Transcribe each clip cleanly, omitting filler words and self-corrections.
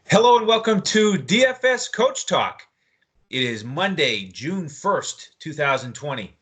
Hello and welcome to DFS Coach Talk. It is Monday, June 1st, 2020.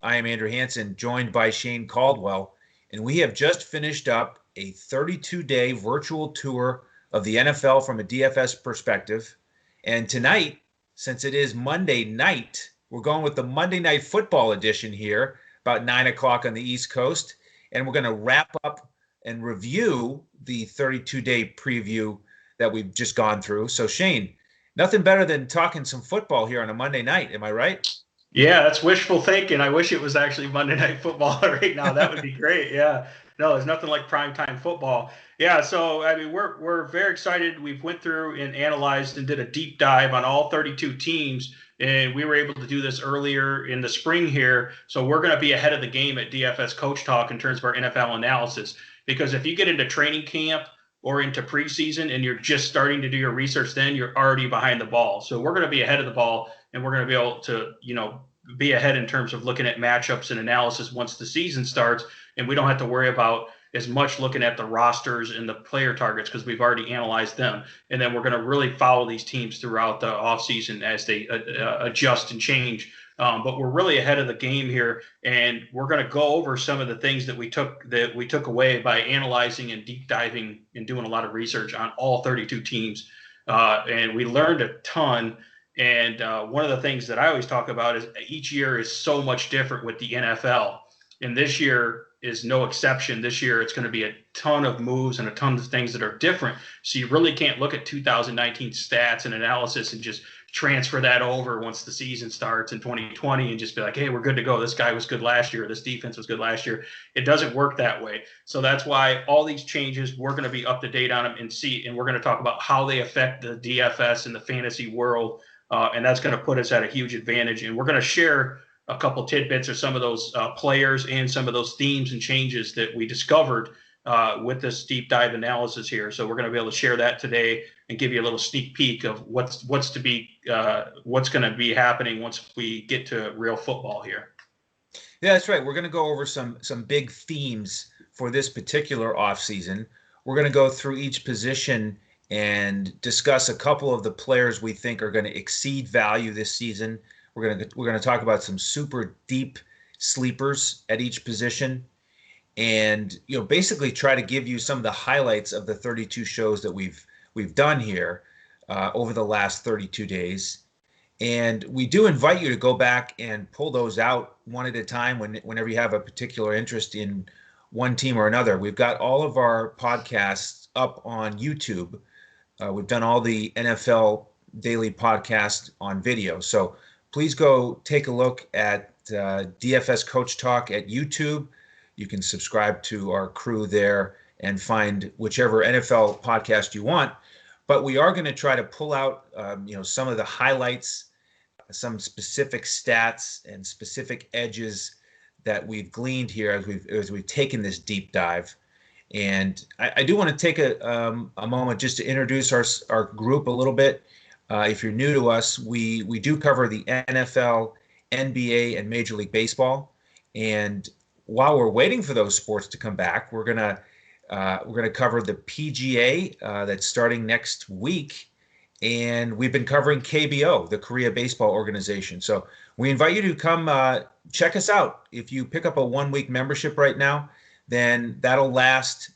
I am Andrew Hanson, joined by Shane Caldwell, and we have just finished up a 32-day virtual tour of the NFL from a DFS perspective. And tonight, since it is Monday night, we're going with the Monday Night Football edition here, about 9 o'clock on the East Coast. And we're going to wrap up and review the 32-day preview that we've just gone through. So Shane, nothing better than talking some football here on a Monday night. Am I right? Yeah, that's wishful thinking. I wish it was actually Monday Night Football right now. That would be great. Yeah. No, there's nothing like primetime football. Yeah, so I mean we're very excited. We've went through and analyzed and did a deep dive on all 32 teams, and we were able to do this earlier in the spring here. So we're going to be ahead of the game at DFS Coach Talk in terms of our NFL analysis. Because if you get into training camp or into preseason and you're just starting to do your research, then you're already behind the ball. So we're going to be ahead of the ball, and we're going to be able to, be ahead in terms of looking at matchups and analysis once the season starts. And we don't have to worry about as much looking at the rosters and the player targets because we've already analyzed them. And then we're going to really follow these teams throughout the offseason as they adjust and change. But we're really ahead of the game here, and we're going to go over some of the things that we took away by analyzing and deep diving and doing a lot of research on all 32 teams. And we learned a ton. And one of the things that I always talk about is each year is so much different with the NFL. And this year is no exception. This year, it's going to be a ton of moves and a ton of things that are different. So you really can't look at 2019 stats and analysis and just transfer that over once the season starts in 2020 and just be like, hey, we're good to go. This guy was good last year. This defense was good last year. It doesn't work that way. So that's why all these changes, we're going to be up to date on them and we're going to talk about how they affect the DFS and the fantasy world. And that's going to put us at a huge advantage. And we're going to share a couple tidbits of some of those players and some of those themes and changes that we discovered with this deep dive analysis here. So we're going to be able to share that today and give you a little sneak peek of what's going to be happening once we get to real football here. Yeah, that's right. We're going to go over some big themes for this particular offseason. We're going to go through each position and discuss a couple of the players we think are going to exceed value this season. We're going to talk about some super deep sleepers at each position, and basically try to give you some of the highlights of the 32 shows that we've done here over the last 32 days. And we do invite you to go back and pull those out one at a time whenever you have a particular interest in one team or another. We've got all of our podcasts up on YouTube. We've done all the NFL daily podcast on video. So please go take a look at DFS Coach Talk at YouTube. You can subscribe to our crew there and find whichever NFL podcast you want. But we are going to try to pull out some of the highlights, some specific stats and specific edges that we've gleaned here as we've taken this deep dive. And I do want to take a moment just to introduce our group a little bit. If you're new to us, we do cover the NFL, NBA, and Major League Baseball. And while we're waiting for those sports to come back, we're gonna cover the PGA that's starting next week, and we've been covering KBO, the Korea Baseball Organization. So we invite you to come check us out. If you pick up a 1-week membership right now, then that'll last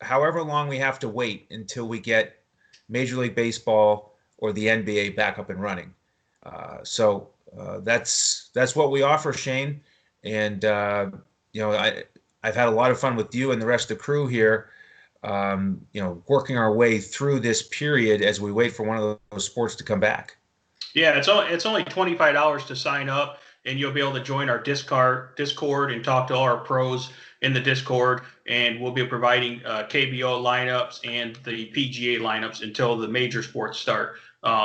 however long we have to wait until we get Major League Baseball or the NBA back up and running. So that's what we offer, Shane. And I've had a lot of fun with you and the rest of the crew here, working our way through this period as we wait for one of those sports to come back. Yeah, it's only $25 to sign up, and you'll be able to join our Discord and talk to all our pros in the Discord, and we'll be providing KBO lineups and the PGA lineups until the major sports start.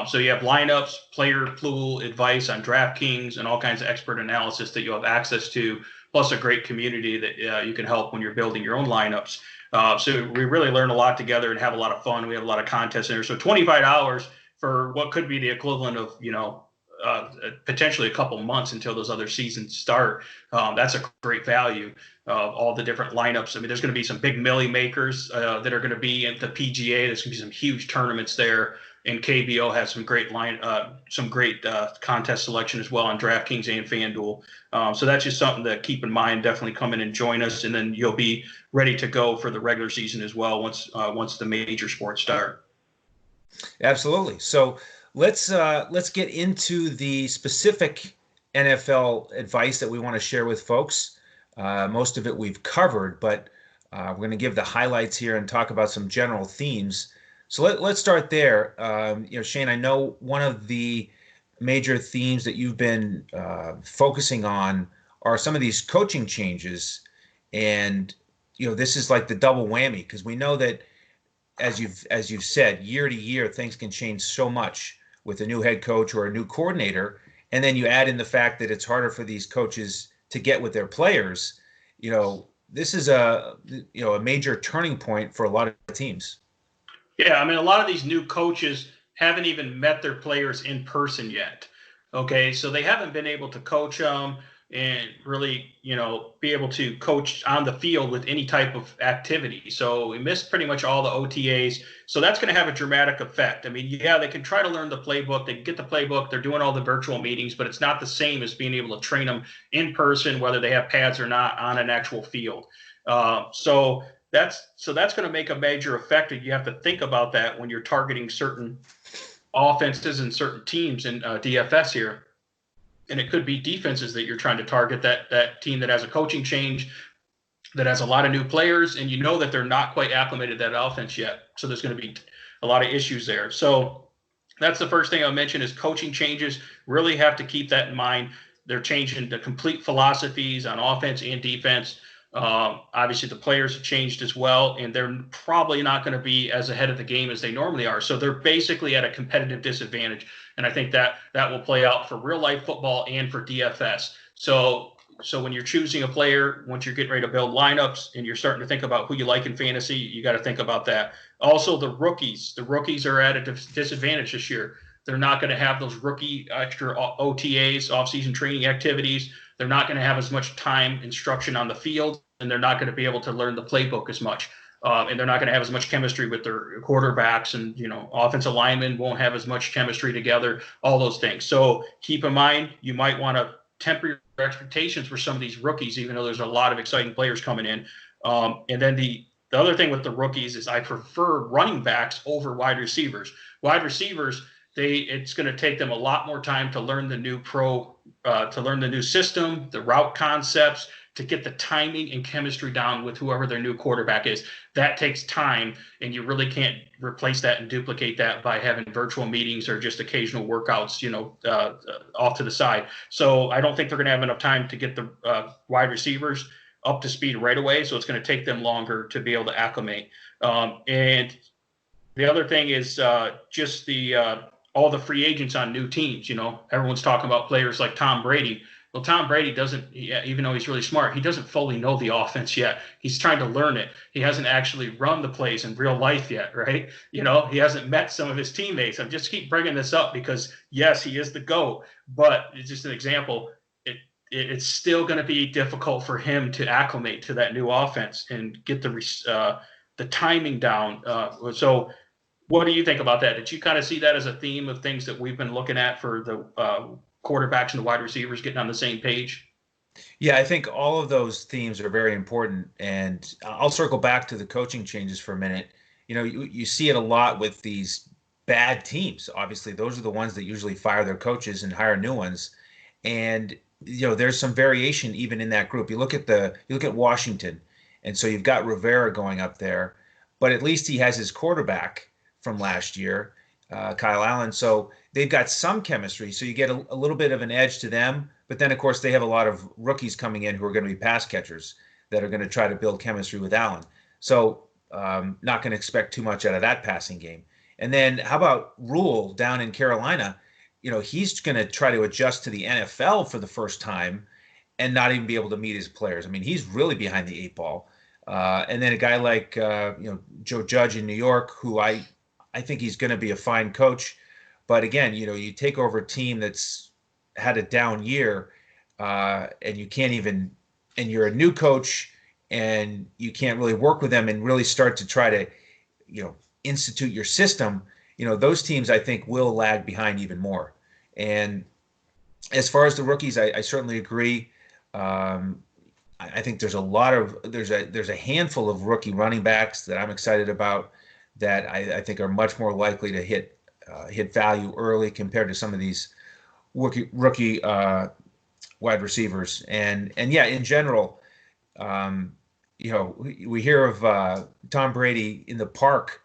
So you have lineups, player pool advice on DraftKings, and all kinds of expert analysis that you'll have access to, plus a great community that you can help when you're building your own lineups. So we really learn a lot together and have a lot of fun. We have a lot of contests in there. So $25 for what could be the equivalent of, potentially a couple months until those other seasons start. That's a great value. all the different lineups. I mean, there's going to be some big millie makers that are going to be at the PGA. There's going to be some huge tournaments there, and KBO has some great contest selection as well on DraftKings and FanDuel. So that's just something to keep in mind. Definitely come in and join us, and then you'll be ready to go for the regular season as well once the major sports start. Absolutely. So let's get into the specific NFL advice that we want to share with folks. Most of it we've covered, but we're going to give the highlights here and talk about some general themes. So let's start there. Shane, I know one of the major themes that you've been focusing on are some of these coaching changes, and this is like the double whammy, because we know that as you've said, year to year things can change so much with a new head coach or a new coordinator, and then you add in the fact that it's harder for these coaches to get with their players. This is a major turning point for a lot of teams. Yeah, I mean, a lot of these new coaches haven't even met their players in person yet. Okay, so they haven't been able to coach them and really, be able to coach on the field with any type of activity. So we missed pretty much all the OTAs. So that's going to have a dramatic effect. I mean, yeah, they can try to learn the playbook. They can get the playbook. They're doing all the virtual meetings, but it's not the same as being able to train them in person, whether they have pads or not, on an actual field. So that's going to make a major effect. You have to think about that when you're targeting certain offenses and certain teams in DFS here. And it could be defenses that you're trying to target, that team that has a coaching change, that has a lot of new players, and that they're not quite acclimated to that offense yet. So there's going to be a lot of issues there. So that's the first thing I'll mention is coaching changes. Really have to keep that in mind. They're changing the complete philosophies on offense and defense. Obviously, the players have changed as well, and they're probably not going to be as ahead of the game as they normally are. So they're basically at a competitive disadvantage. And I think that will play out for real life football and for DFS. So when you're choosing a player, once you're getting ready to build lineups and you're starting to think about who you like in fantasy, you got to think about that. Also, the rookies are at a disadvantage this year. They're not going to have those rookie extra OTAs, off-season training activities. They're not going to have as much time instruction on the field, and they're not going to be able to learn the playbook as much. And they're not going to have as much chemistry with their quarterbacks, and offensive linemen won't have as much chemistry together, all those things. So keep in mind, you might want to temper your expectations for some of these rookies, even though there's a lot of exciting players coming in. And then the other thing with the rookies is I prefer running backs over wide receivers. Wide receivers, it's going to take them a lot more time to learn the new to learn the new system, the route concepts, to get the timing and chemistry down with whoever their new quarterback is. That takes time, and you really can't replace that and duplicate that by having virtual meetings or just occasional workouts, off to the side. So I don't think they're going to have enough time to get the wide receivers up to speed right away. So it's going to take them longer to be able to acclimate. And the other thing is just all the free agents on new teams. Everyone's talking about players like Tom Brady. Well, Tom Brady doesn't, even though he's really smart, he doesn't fully know the offense yet. He's trying to learn it. He hasn't actually run the plays in real life yet, right? He hasn't met some of his teammates. I just keep bringing this up because, yes, he is the GOAT, but it's just an example. It's still going to be difficult for him to acclimate to that new offense and get the timing down. So what do you think about that? Did you kind of see that as a theme of things that we've been looking at for the quarterbacks and the wide receivers getting on the same page? Yeah, I think all of those themes are very important, and I'll circle back to the coaching changes for a minute. You see it a lot with these bad teams. Obviously, those are the ones that usually fire their coaches and hire new ones, and there's some variation even in that group. You look at Washington, and so you've got Rivera going up there, but at least he has his quarterback from last year, Kyle Allen. So they've got some chemistry. So you get a little bit of an edge to them. But then, of course, they have a lot of rookies coming in who are going to be pass catchers that are going to try to build chemistry with Allen. So not going to expect too much out of that passing game. And then how about Rule down in Carolina? He's going to try to adjust to the NFL for the first time and not even be able to meet his players. I mean, he's really behind the eight ball. And then a guy like Joe Judge in New York, who I think he's going to be a fine coach. But again, you take over a team that's had a down year, and you can't even, and you're a new coach, and you can't really work with them and really start to try to, institute your system, those teams I think will lag behind even more. And as far as the rookies, I certainly agree. I think there's a handful of rookie running backs that I'm excited about that I think are much more likely to hit value early compared to some of these rookie wide receivers. And yeah, in general, we hear of Tom Brady in the park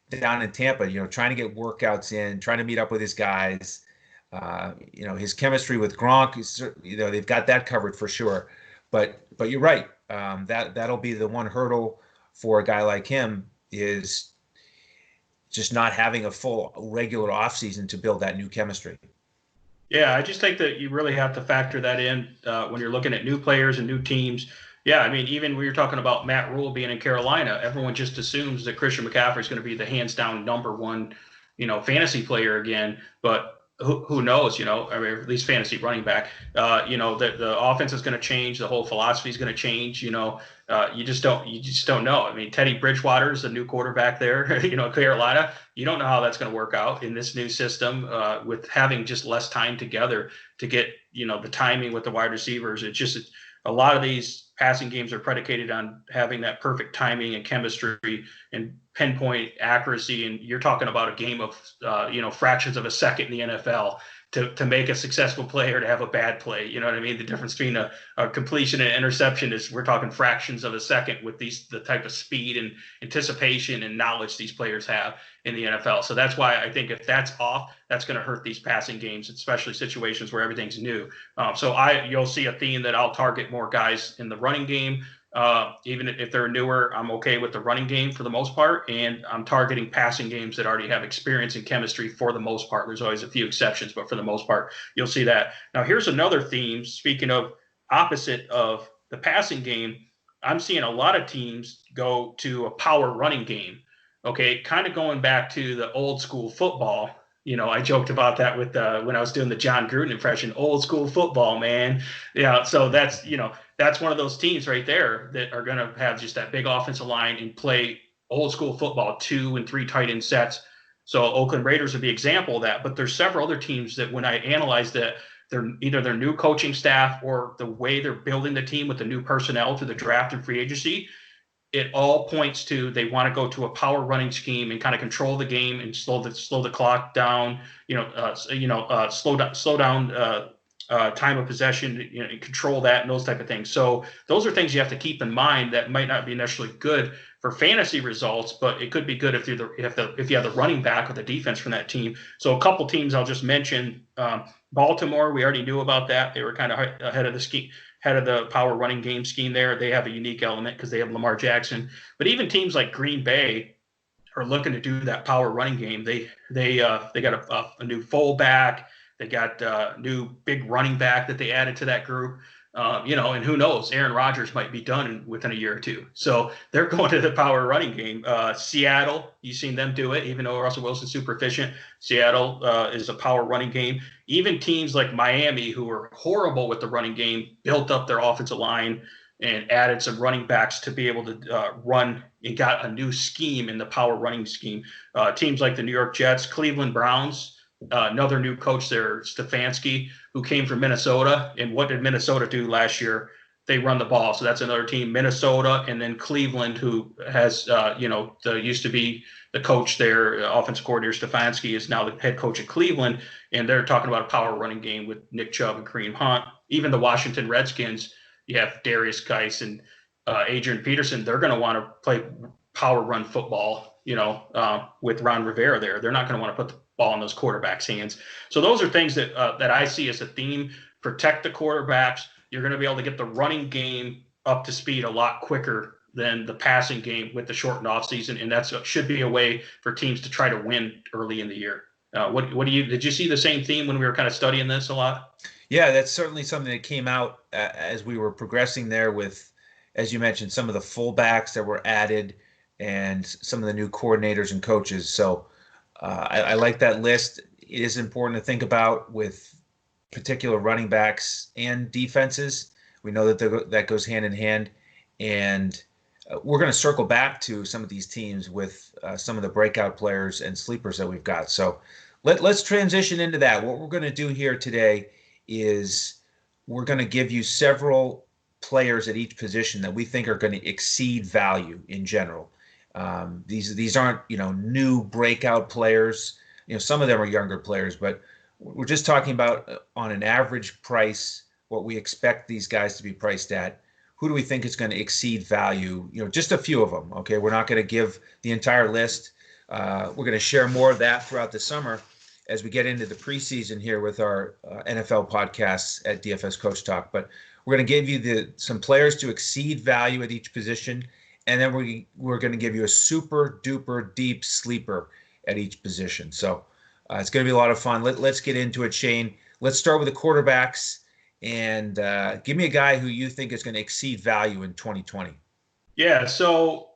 down in Tampa, trying to get workouts in, trying to meet up with his guys. His chemistry with Gronk is, they've got that covered for sure. But you're right. That'll be the one hurdle for a guy like him, is just not having a full regular offseason to build that new chemistry. Yeah, I just think that you really have to factor that in when you're looking at new players and new teams. Yeah, I mean, even when you're talking about Matt Rule being in Carolina, everyone just assumes that Christian McCaffrey is going to be the hands down number one, fantasy player again. But who knows? I mean, at least fantasy running back. The offense is going to change. The whole philosophy is going to change. You just don't know. I mean, Teddy Bridgewater is a new quarterback there. Carolina. You don't know how that's going to work out in this new system with having just less time together to get the timing with the wide receivers. It's just a lot of these passing games are predicated on having that perfect timing and chemistry and pinpoint accuracy. And you're talking about a game of, fractions of a second in the NFL to make a successful player to have a bad play. You know what I mean? The difference between a completion and interception is we're talking fractions of a second with the type of speed and anticipation and knowledge these players have in the NFL. So that's why I think if that's off, that's going to hurt these passing games, especially situations where everything's new. You'll see a theme that I'll target more guys in the running game. Even if they're newer, I'm okay with the running game for the most part, and I'm targeting passing games that already have experience and chemistry for the most part. There's always a few exceptions, but for the most part, you'll see that. Now, here's another theme. Speaking of opposite of the passing game, I'm seeing a lot of teams go to a power running game. Okay, kind of going back to the old school football. I joked about that with when I was doing the John Gruden impression, old school football, man. Yeah, so that's one of those teams right there that are going to have just that big offensive line and play old school football, 2 and 3 tight end sets. So Oakland Raiders would be an example of that. But there's several other teams that when I analyze that, they're either their new coaching staff or the way they're building the team with the new personnel through the draft and free agency, it all points to they want to go to a power running scheme and kind of control the game and slow the clock down. Slow down time of possession, and control that and those type of things. So those are things you have to keep in mind that might not be necessarily good for fantasy results, but it could be good if you have the running back or the defense from that team. So a couple teams I'll just mention. Baltimore, we already knew about that. They were kind of ahead of the scheme, head of the power running game scheme there. They have a unique element because they have Lamar Jackson. But even teams like Green Bay are looking to do that power running game. They got a new fullback. They got a new big running back that they added to that group. And who knows, Aaron Rodgers might be done within a year or two. So they're going to the power running game. Seattle, you've seen them do it, even though Russell Wilson's super efficient. Seattle is a power running game. Even teams like Miami, who were horrible with the running game, built up their offensive line and added some running backs to be able to run and got a new scheme in the power running scheme. Teams like the New York Jets, Cleveland Browns, another new coach there, Stefanski, who came from Minnesota. And what did Minnesota do last year? They run the ball. So that's another team, Minnesota, and then Cleveland, who has, used to be the coach there, offensive coordinator Stefanski is now the head coach at Cleveland. And they're talking about a power running game with Nick Chubb and Kareem Hunt. Even the Washington Redskins, you have Darius Geis and Adrian Peterson. They're going to want to play power run football, with Ron Rivera there. They're not going to want to put the ball in those quarterbacks' hands. So those are things that I see as a theme. Protect the quarterbacks. You're going to be able to get the running game up to speed a lot quicker than the passing game with the shortened offseason, and that should be a way for teams to try to win early in the year. Did you see the same theme when we were kind of studying this a lot? Yeah, that's certainly something that came out as we were progressing there with, as you mentioned, some of the fullbacks that were added and some of the new coordinators and coaches. So I like that list. It is important to think about with particular running backs and defenses. We know that that goes hand in hand. And we're going to circle back to some of these teams with some of the breakout players and sleepers that we've got. So let's transition into that. What we're going to do here today is we're going to give you several players at each position that we think are going to exceed value in general. These aren't, new breakout players. Some of them are younger players, but we're just talking about on an average price, what we expect these guys to be priced at. Who do we think is going to exceed value? Just a few of them. Okay, we're not going to give the entire list. We're going to share more of that throughout the summer as we get into the preseason here with our NFL podcasts at DFS Coach Talk. But we're going to give you some players to exceed value at each position, and then we're going to give you a super duper deep sleeper at each position. So it's going to be a lot of fun. Let's get into it, Shane. Let's start with the quarterbacks. And give me a guy who you think is going to exceed value in 2020. Yeah, so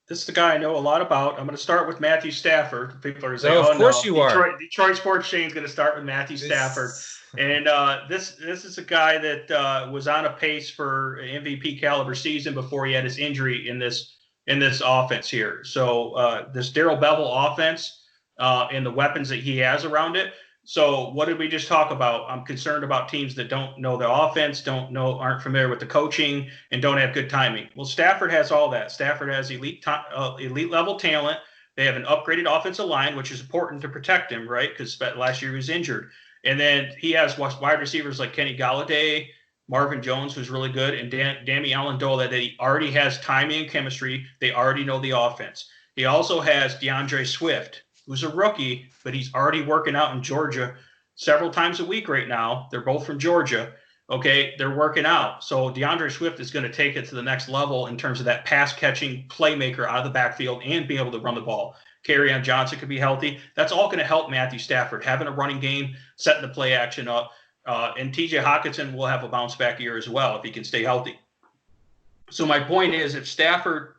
this is the guy I know a lot about. I'm going to start with Matthew Stafford. People are saying, of course you are. Detroit Sports Shane's going to start with Matthew Stafford. And this is a guy that was on a pace for an MVP caliber season before he had his injury in this offense here. So this Darrell Bevell offense and the weapons that he has around it. So what did we just talk about? I'm concerned about teams that don't know the offense, aren't familiar with the coaching, and don't have good timing. Well, Stafford has all that. Stafford has elite level talent. They have an upgraded offensive line, which is important to protect him, right? Because last year he was injured. And then he has wide receivers like Kenny Golladay, Marvin Jones, who's really good, and Danny Amendola, that he already has timing and chemistry. They already know the offense. He also has DeAndre Swift, who's a rookie, but he's already working out in Georgia several times a week right now. They're both from Georgia. Okay, they're working out. So DeAndre Swift is going to take it to the next level in terms of that pass-catching playmaker out of the backfield and being able to run the ball. Kerryon Johnson could be healthy. That's all going to help Matthew Stafford, having a running game, setting the play action up. And TJ Hockenson will have a bounce-back year as well if he can stay healthy. So my point is, if Stafford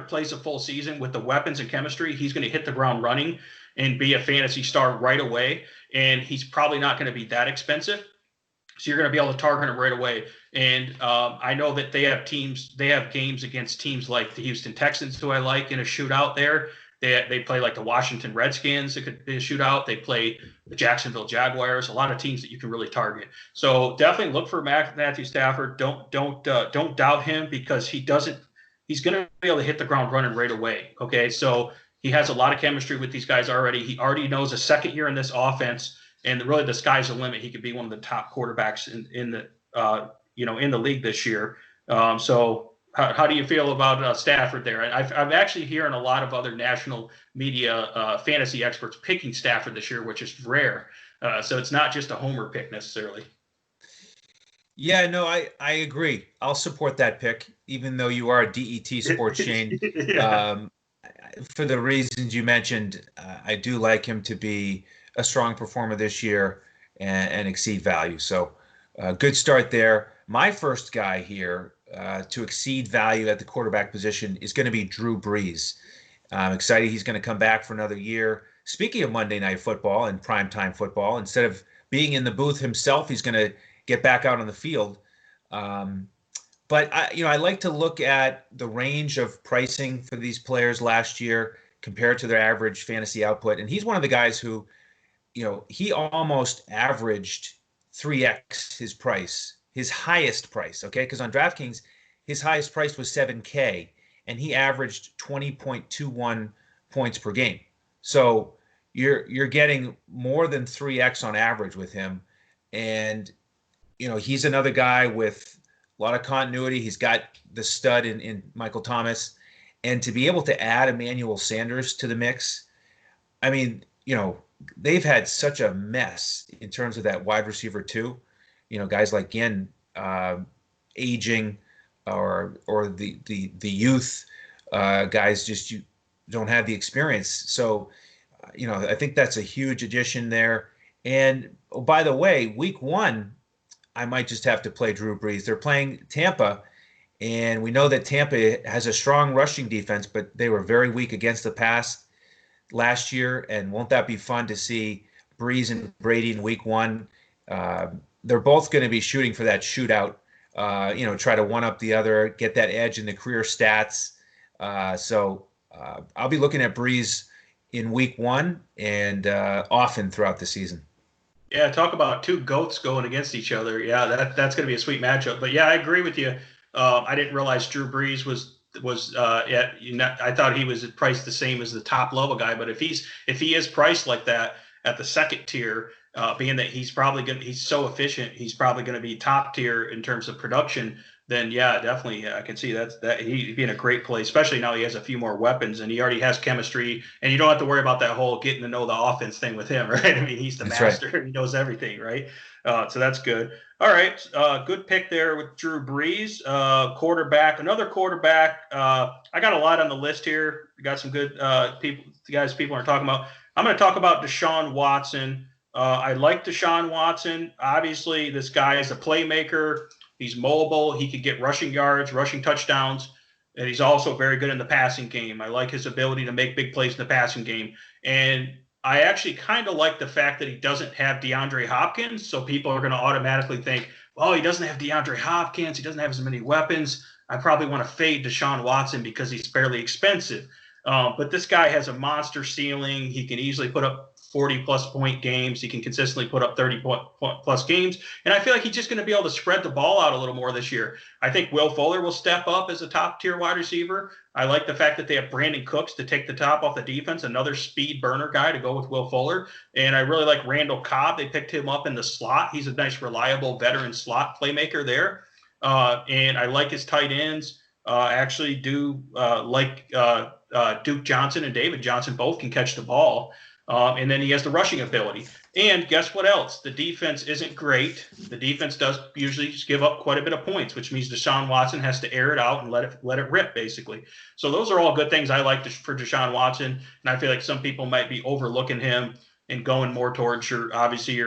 plays a full season with the weapons and chemistry, he's going to hit the ground running and be a fantasy star right away. And he's probably not going to be that expensive. So you're going to be able to target him right away. And I know that they have games against teams like the Houston Texans, who I like, in a shootout there. They play like the Washington Redskins. It could be a shootout. They play the Jacksonville Jaguars. A lot of teams that you can really target. So definitely look for Matthew Stafford. Don't doubt him, because he's going to be able to hit the ground running right away. Okay, so he has a lot of chemistry with these guys already. He already knows a second year in this offense, and really the sky's the limit. He could be one of the top quarterbacks in the league this year. So how do you feel about Stafford there? I'm actually hearing a lot of other national media fantasy experts picking Stafford this year, which is rare. So it's not just a homer pick necessarily. Yeah, no, I agree. I'll support that pick, even though you are a DET Sports Shane. Yeah. For the reasons you mentioned, I do like him to be a strong performer this year and exceed value. So good start there. My first guy here to exceed value at the quarterback position is going to be Drew Brees. I'm excited he's going to come back for another year. Speaking of Monday Night Football and primetime football, instead of being in the booth himself, he's going to get back out on the field. But I like to look at the range of pricing for these players last year compared to their average fantasy output. And he's one of the guys who, he almost averaged 3x his price, his highest price. Okay, because on DraftKings, his highest price was $7K, and he averaged 20.21 points per game. So you're getting more than 3x on average with him. And he's another guy with a lot of continuity. He's got the stud in Michael Thomas. And to be able to add Emmanuel Sanders to the mix, I mean, they've had such a mess in terms of that wide receiver too. Guys like Ginn aging, or the youth guys just don't have the experience. So, I think that's a huge addition there. And by the way, week 1, I might just have to play Drew Brees. They're playing Tampa, and we know that Tampa has a strong rushing defense, but they were very weak against the pass last year. And won't that be fun to see Brees and Brady in week 1? They're both going to be shooting for that shootout try to one up the other, get that edge in the career stats. So I'll be looking at Breeze in week 1 and often throughout the season. Yeah, talk about two goats going against each other. Yeah, that's going to be a sweet matchup. But yeah, I agree with you. I didn't realize Drew Brees was I thought he was priced the same as the top level guy. But if he is priced like that at the second tier, being that he's so efficient, he's probably going to be top tier in terms of production. Then yeah, definitely I can see that he'd be in a great place, especially now he has a few more weapons and he already has chemistry, and you don't have to worry about that whole getting to know the offense thing with him, right? I mean, he's the master, right. He knows everything, right? So that's good. All right, good pick there with Drew Brees, quarterback, another quarterback. I got a lot on the list here. We got some good people are talking about. I'm going to talk about Deshaun Watson. I like Deshaun Watson. Obviously, this guy is a playmaker. He's mobile. He could get rushing yards, rushing touchdowns, and he's also very good in the passing game. I like his ability to make big plays in the passing game. And I actually kind of like the fact that he doesn't have DeAndre Hopkins. So people are going to automatically think, oh, he doesn't have DeAndre Hopkins. He doesn't have as many weapons. I probably want to fade Deshaun Watson because he's fairly expensive. But this guy has a monster ceiling. He can easily put up 40-plus point games. He can consistently put up 30-plus games. And I feel like he's just going to be able to spread the ball out a little more this year. I think Will Fuller will step up as a top-tier wide receiver. I like the fact that they have Brandon Cooks to take the top off the defense, another speed burner guy to go with Will Fuller. And I really like Randall Cobb. They picked him up in the slot. He's a nice, reliable veteran slot playmaker there. And I like his tight ends. I actually do like Duke Johnson and David Johnson both can catch the ball. And then he has the rushing ability. And guess what else? The defense isn't great. The defense does usually give up quite a bit of points, which means Deshaun Watson has to air it out and let it rip, basically. So those are all good things I like for Deshaun Watson. And I feel like some people might be overlooking him and going more towards your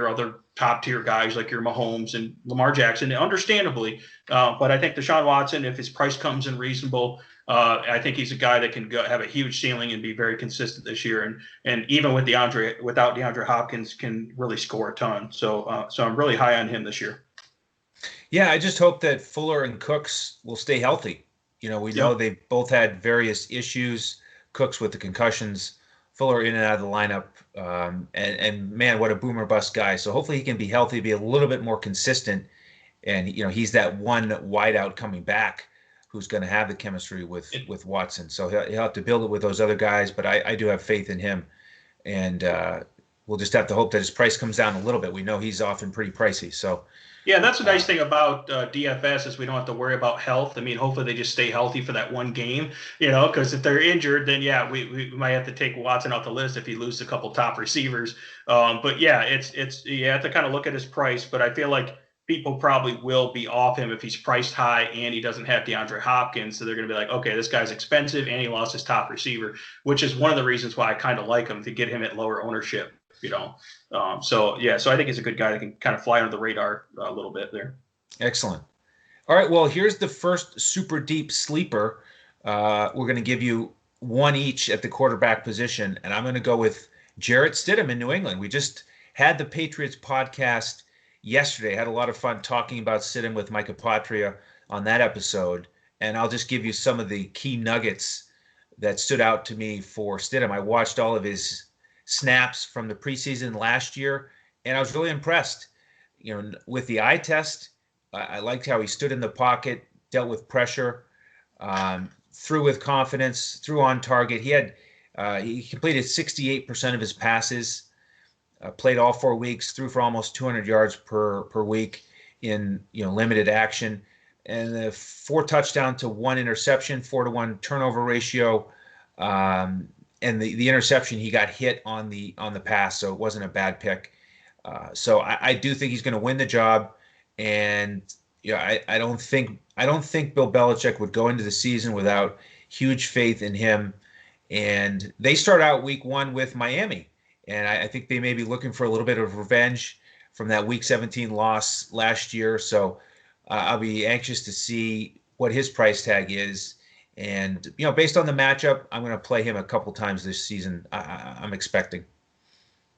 other top-tier guys like your Mahomes and Lamar Jackson, understandably. But I think Deshaun Watson, if his price comes in reasonable, I think he's a guy that can have a huge ceiling and be very consistent this year. And even without DeAndre Hopkins, can really score a ton. So I'm really high on him this year. Yeah, I just hope that Fuller and Cooks will stay healthy. We know they both had various issues. Cooks with the concussions, Fuller in and out of the lineup. And man, what a boomer bust guy. So hopefully he can be healthy, be a little bit more consistent. And, he's that one wideout coming back who's going to have the chemistry with Watson. So he'll have to build it with those other guys, but I do have faith in him. And we'll just have to hope that his price comes down a little bit. We know he's often pretty pricey. So yeah, that's the nice thing about DFS is we don't have to worry about health. I mean, hopefully they just stay healthy for that one game, because if they're injured, then yeah, we might have to take Watson off the list if he loses a couple top receivers. But yeah, it's you have to kind of look at his price, but I feel like people probably will be off him if he's priced high and he doesn't have DeAndre Hopkins. So they're going to be like, okay, this guy's expensive and he lost his top receiver, which is one of the reasons why I kind of like him, to get him at lower ownership, So I think he's a good guy that can kind of fly under the radar a little bit there. Excellent. All right. Well, here's the first super deep sleeper. We're going to give you one each at the quarterback position, and I'm going to go with Jarrett Stidham in New England. We just had the Patriots podcast yesterday. Had a lot of fun talking about Stidham with Micah Patria on that episode, and I'll just give you some of the key nuggets that stood out to me for Stidham. I watched all of his snaps from the preseason last year, and I was really impressed. With the eye test, I liked how he stood in the pocket, dealt with pressure, threw with confidence, threw on target. He completed 68% of his passes. Played all 4 weeks, threw for almost 200 yards per week in limited action, and 4 touchdowns to 1 interception, 4-to-1 turnover ratio, and the interception he got hit on the pass, so it wasn't a bad pick. So I do think he's going to win the job, and I don't think Bill Belichick would go into the season without huge faith in him. And they start out week 1 with Miami. And I think they may be looking for a little bit of revenge from that Week 17 loss last year. So I'll be anxious to see what his price tag is. And, based on the matchup, I'm going to play him a couple times this season, I'm expecting.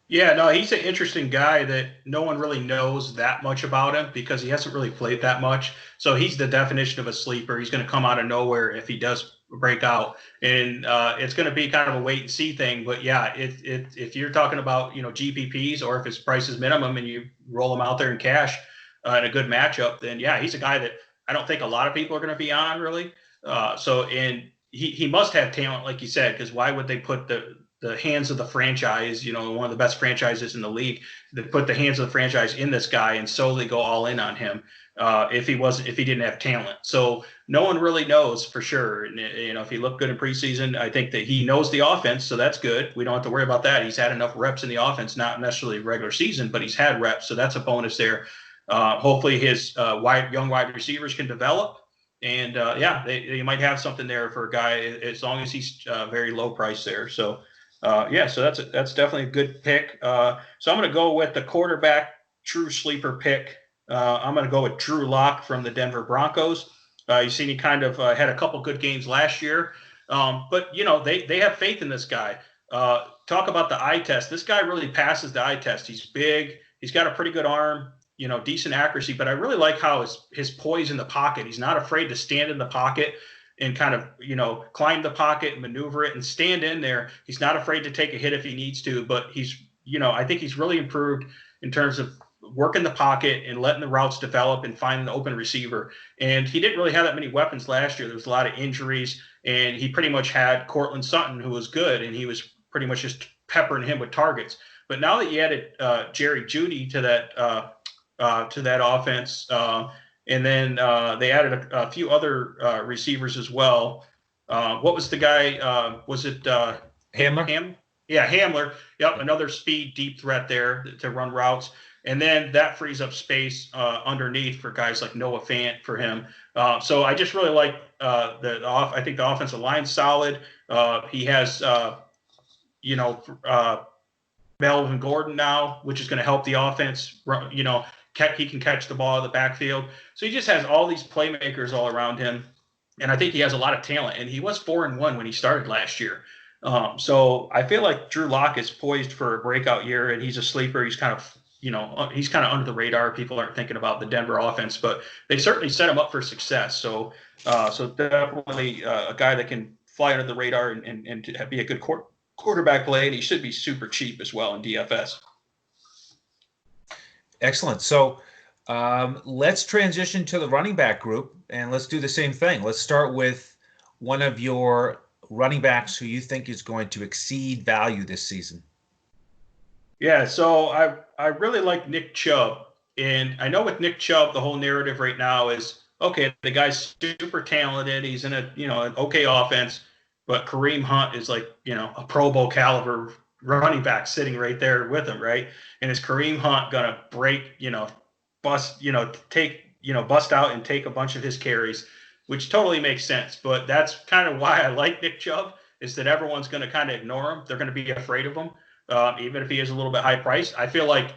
Yeah, no, he's an interesting guy that no one really knows that much about him because he hasn't really played that much. So he's the definition of a sleeper. He's going to come out of nowhere if he does break out, and it's going to be kind of a wait and see thing. But yeah, if you're talking about GPPs or if his price is minimum and you roll him out there in cash in a good matchup, then yeah, he's a guy that I don't think a lot of people are going to be on really. And he must have talent, like you said, because why would they put the hands of the franchise, one of the best franchises in the league, that put the hands of the franchise in this guy and solely go all in on him if he didn't have talent. So no one really knows for sure. And if he looked good in preseason, I think that he knows the offense, so that's good. We don't have to worry about that. He's had enough reps in the offense, not necessarily regular season, but he's had reps, so that's a bonus there. Hopefully his young wide receivers can develop. And yeah, they might have something there for a guy as long as he's very low price there. So yeah, so that's definitely a good pick. So I'm going to go with the quarterback true sleeper pick. I'm going to go with Drew Lock from the Denver Broncos. You've seen he kind of had a couple good games last year, but they have faith in this guy. Talk about the eye test. This guy really passes the eye test. He's big. He's got a pretty good arm. Decent accuracy. But I really like how his poise in the pocket. He's not afraid to stand in the pocket and kind of, climb the pocket, maneuver it, and stand in there. He's not afraid to take a hit if he needs to, but I think he's really improved in terms of working the pocket and letting the routes develop and finding the open receiver. And he didn't really have that many weapons last year. There was a lot of injuries, and he pretty much had Cortland Sutton, who was good, and he was pretty much just peppering him with targets. But now that you added Jerry Jeudy to that offense, and then they added a few other receivers as well. What was the guy? Was it Hamler? Yeah, Hamler. Yep, another speed deep threat there to run routes. And then that frees up space underneath for guys like Noah Fant for him. So I just really like I think the offensive line's solid. He has Melvin Gordon now, which is going to help the offense. He can catch the ball in the backfield. So he just has all these playmakers all around him. And I think he has a lot of talent. And he was 4-1 when he started last year. So I feel like Drew Lock is poised for a breakout year, and he's a sleeper. He's kind of under the radar. People aren't thinking about the Denver offense, but they certainly set him up for success. So definitely a guy that can fly under the radar and be a good quarterback play. And he should be super cheap as well in DFS. Excellent. So let's transition to the running back group, and let's do the same thing. Let's start with one of your running backs who you think is going to exceed value this season. Yeah, so I really like Nick Chubb. And I know with Nick Chubb, the whole narrative right now is, okay, the guy's super talented. He's in an okay offense, but Kareem Hunt is like, a Pro Bowl caliber running back sitting right there with him, right? And is Kareem Hunt gonna break, bust out and take a bunch of his carries, which totally makes sense. But that's kind of why I like Nick Chubb, is that everyone's going to kind of ignore him. They're going to be afraid of him, even if he is a little bit high priced. I feel like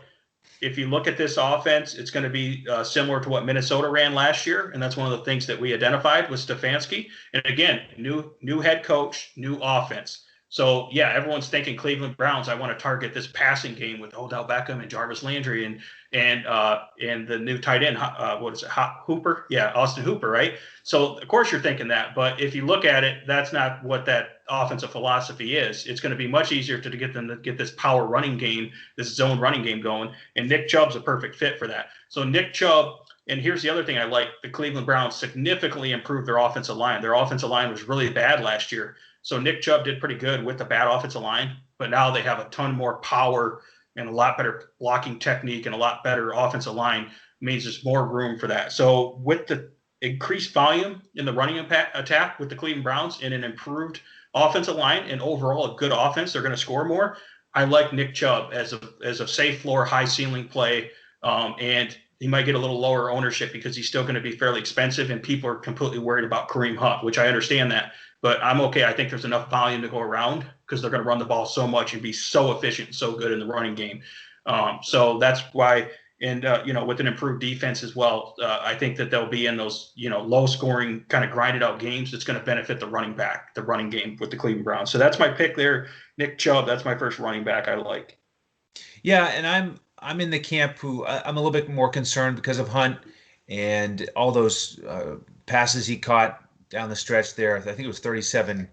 if you look at this offense, it's going to be similar to what Minnesota ran last year, and that's one of the things that we identified with Stefanski. And again, new head coach, new offense. So yeah, everyone's thinking Cleveland Browns. I want to target this passing game with Odell Beckham and Jarvis Landry and the new tight end. What is it? Hooper? Yeah, Austin Hooper, right? So of course you're thinking that, but if you look at it, that's not what that offensive philosophy is. It's going to be much easier to get them to get this power running game, this zone running game going, and Nick Chubb's a perfect fit for that. So Nick Chubb. And here's the other thing I like. The Cleveland Browns significantly improved their offensive line. Their offensive line was really bad last year. So Nick Chubb did pretty good with the bad offensive line, but now they have a ton more power and a lot better blocking technique and a lot better offensive line. Means there's more room for that. So with the increased volume in the running attack with the Cleveland Browns and an improved offensive line and overall a good offense, they're going to score more. I like Nick Chubb as a safe floor, high ceiling play, and he might get a little lower ownership because he's still going to be fairly expensive, and people are completely worried about Kareem Hunt, which I understand that. But I'm okay. I think there's enough volume to go around because they're going to run the ball so much and be so efficient and so good in the running game. So that's why, and with an improved defense as well, I think that they'll be in those low scoring kind of grinded out games. It's going to benefit the running game with the Cleveland Browns. So that's my pick there, Nick Chubb. That's my first running back I like. Yeah, and I'm in the camp who I'm a little bit more concerned because of Hunt and all those passes he caught down the stretch there. I think it was 37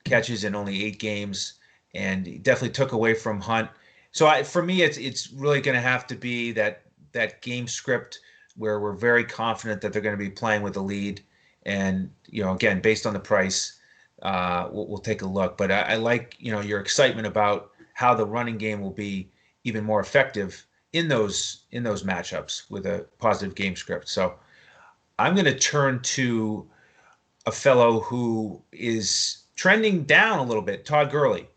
catches in only 8 games, and he definitely took away from Hunt. So for me, it's really going to have to be that game script where we're very confident that they're going to be playing with the lead, and again, based on the price, we'll take a look. But I like your excitement about how the running game will be even more effective in those matchups with a positive game script. So I'm going to turn to a fellow who is trending down a little bit, Todd Gurley,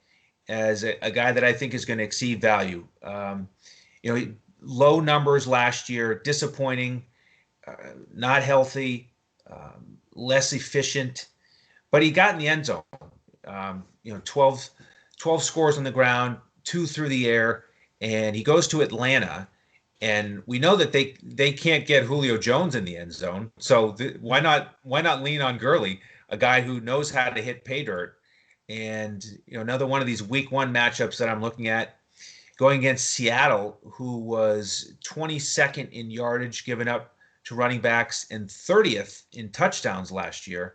as a guy that I think is going to exceed value. Low numbers last year, disappointing, not healthy, less efficient, but he got in the end zone. 12 scores on the ground, 2 through the air, and he goes to Atlanta. And we know that they can't get Julio Jones in the end zone. So why not lean on Gurley, a guy who knows how to hit pay dirt? And another one of these week one matchups that I'm looking at, going against Seattle, who was 22nd in yardage given up to running backs and 30th in touchdowns last year.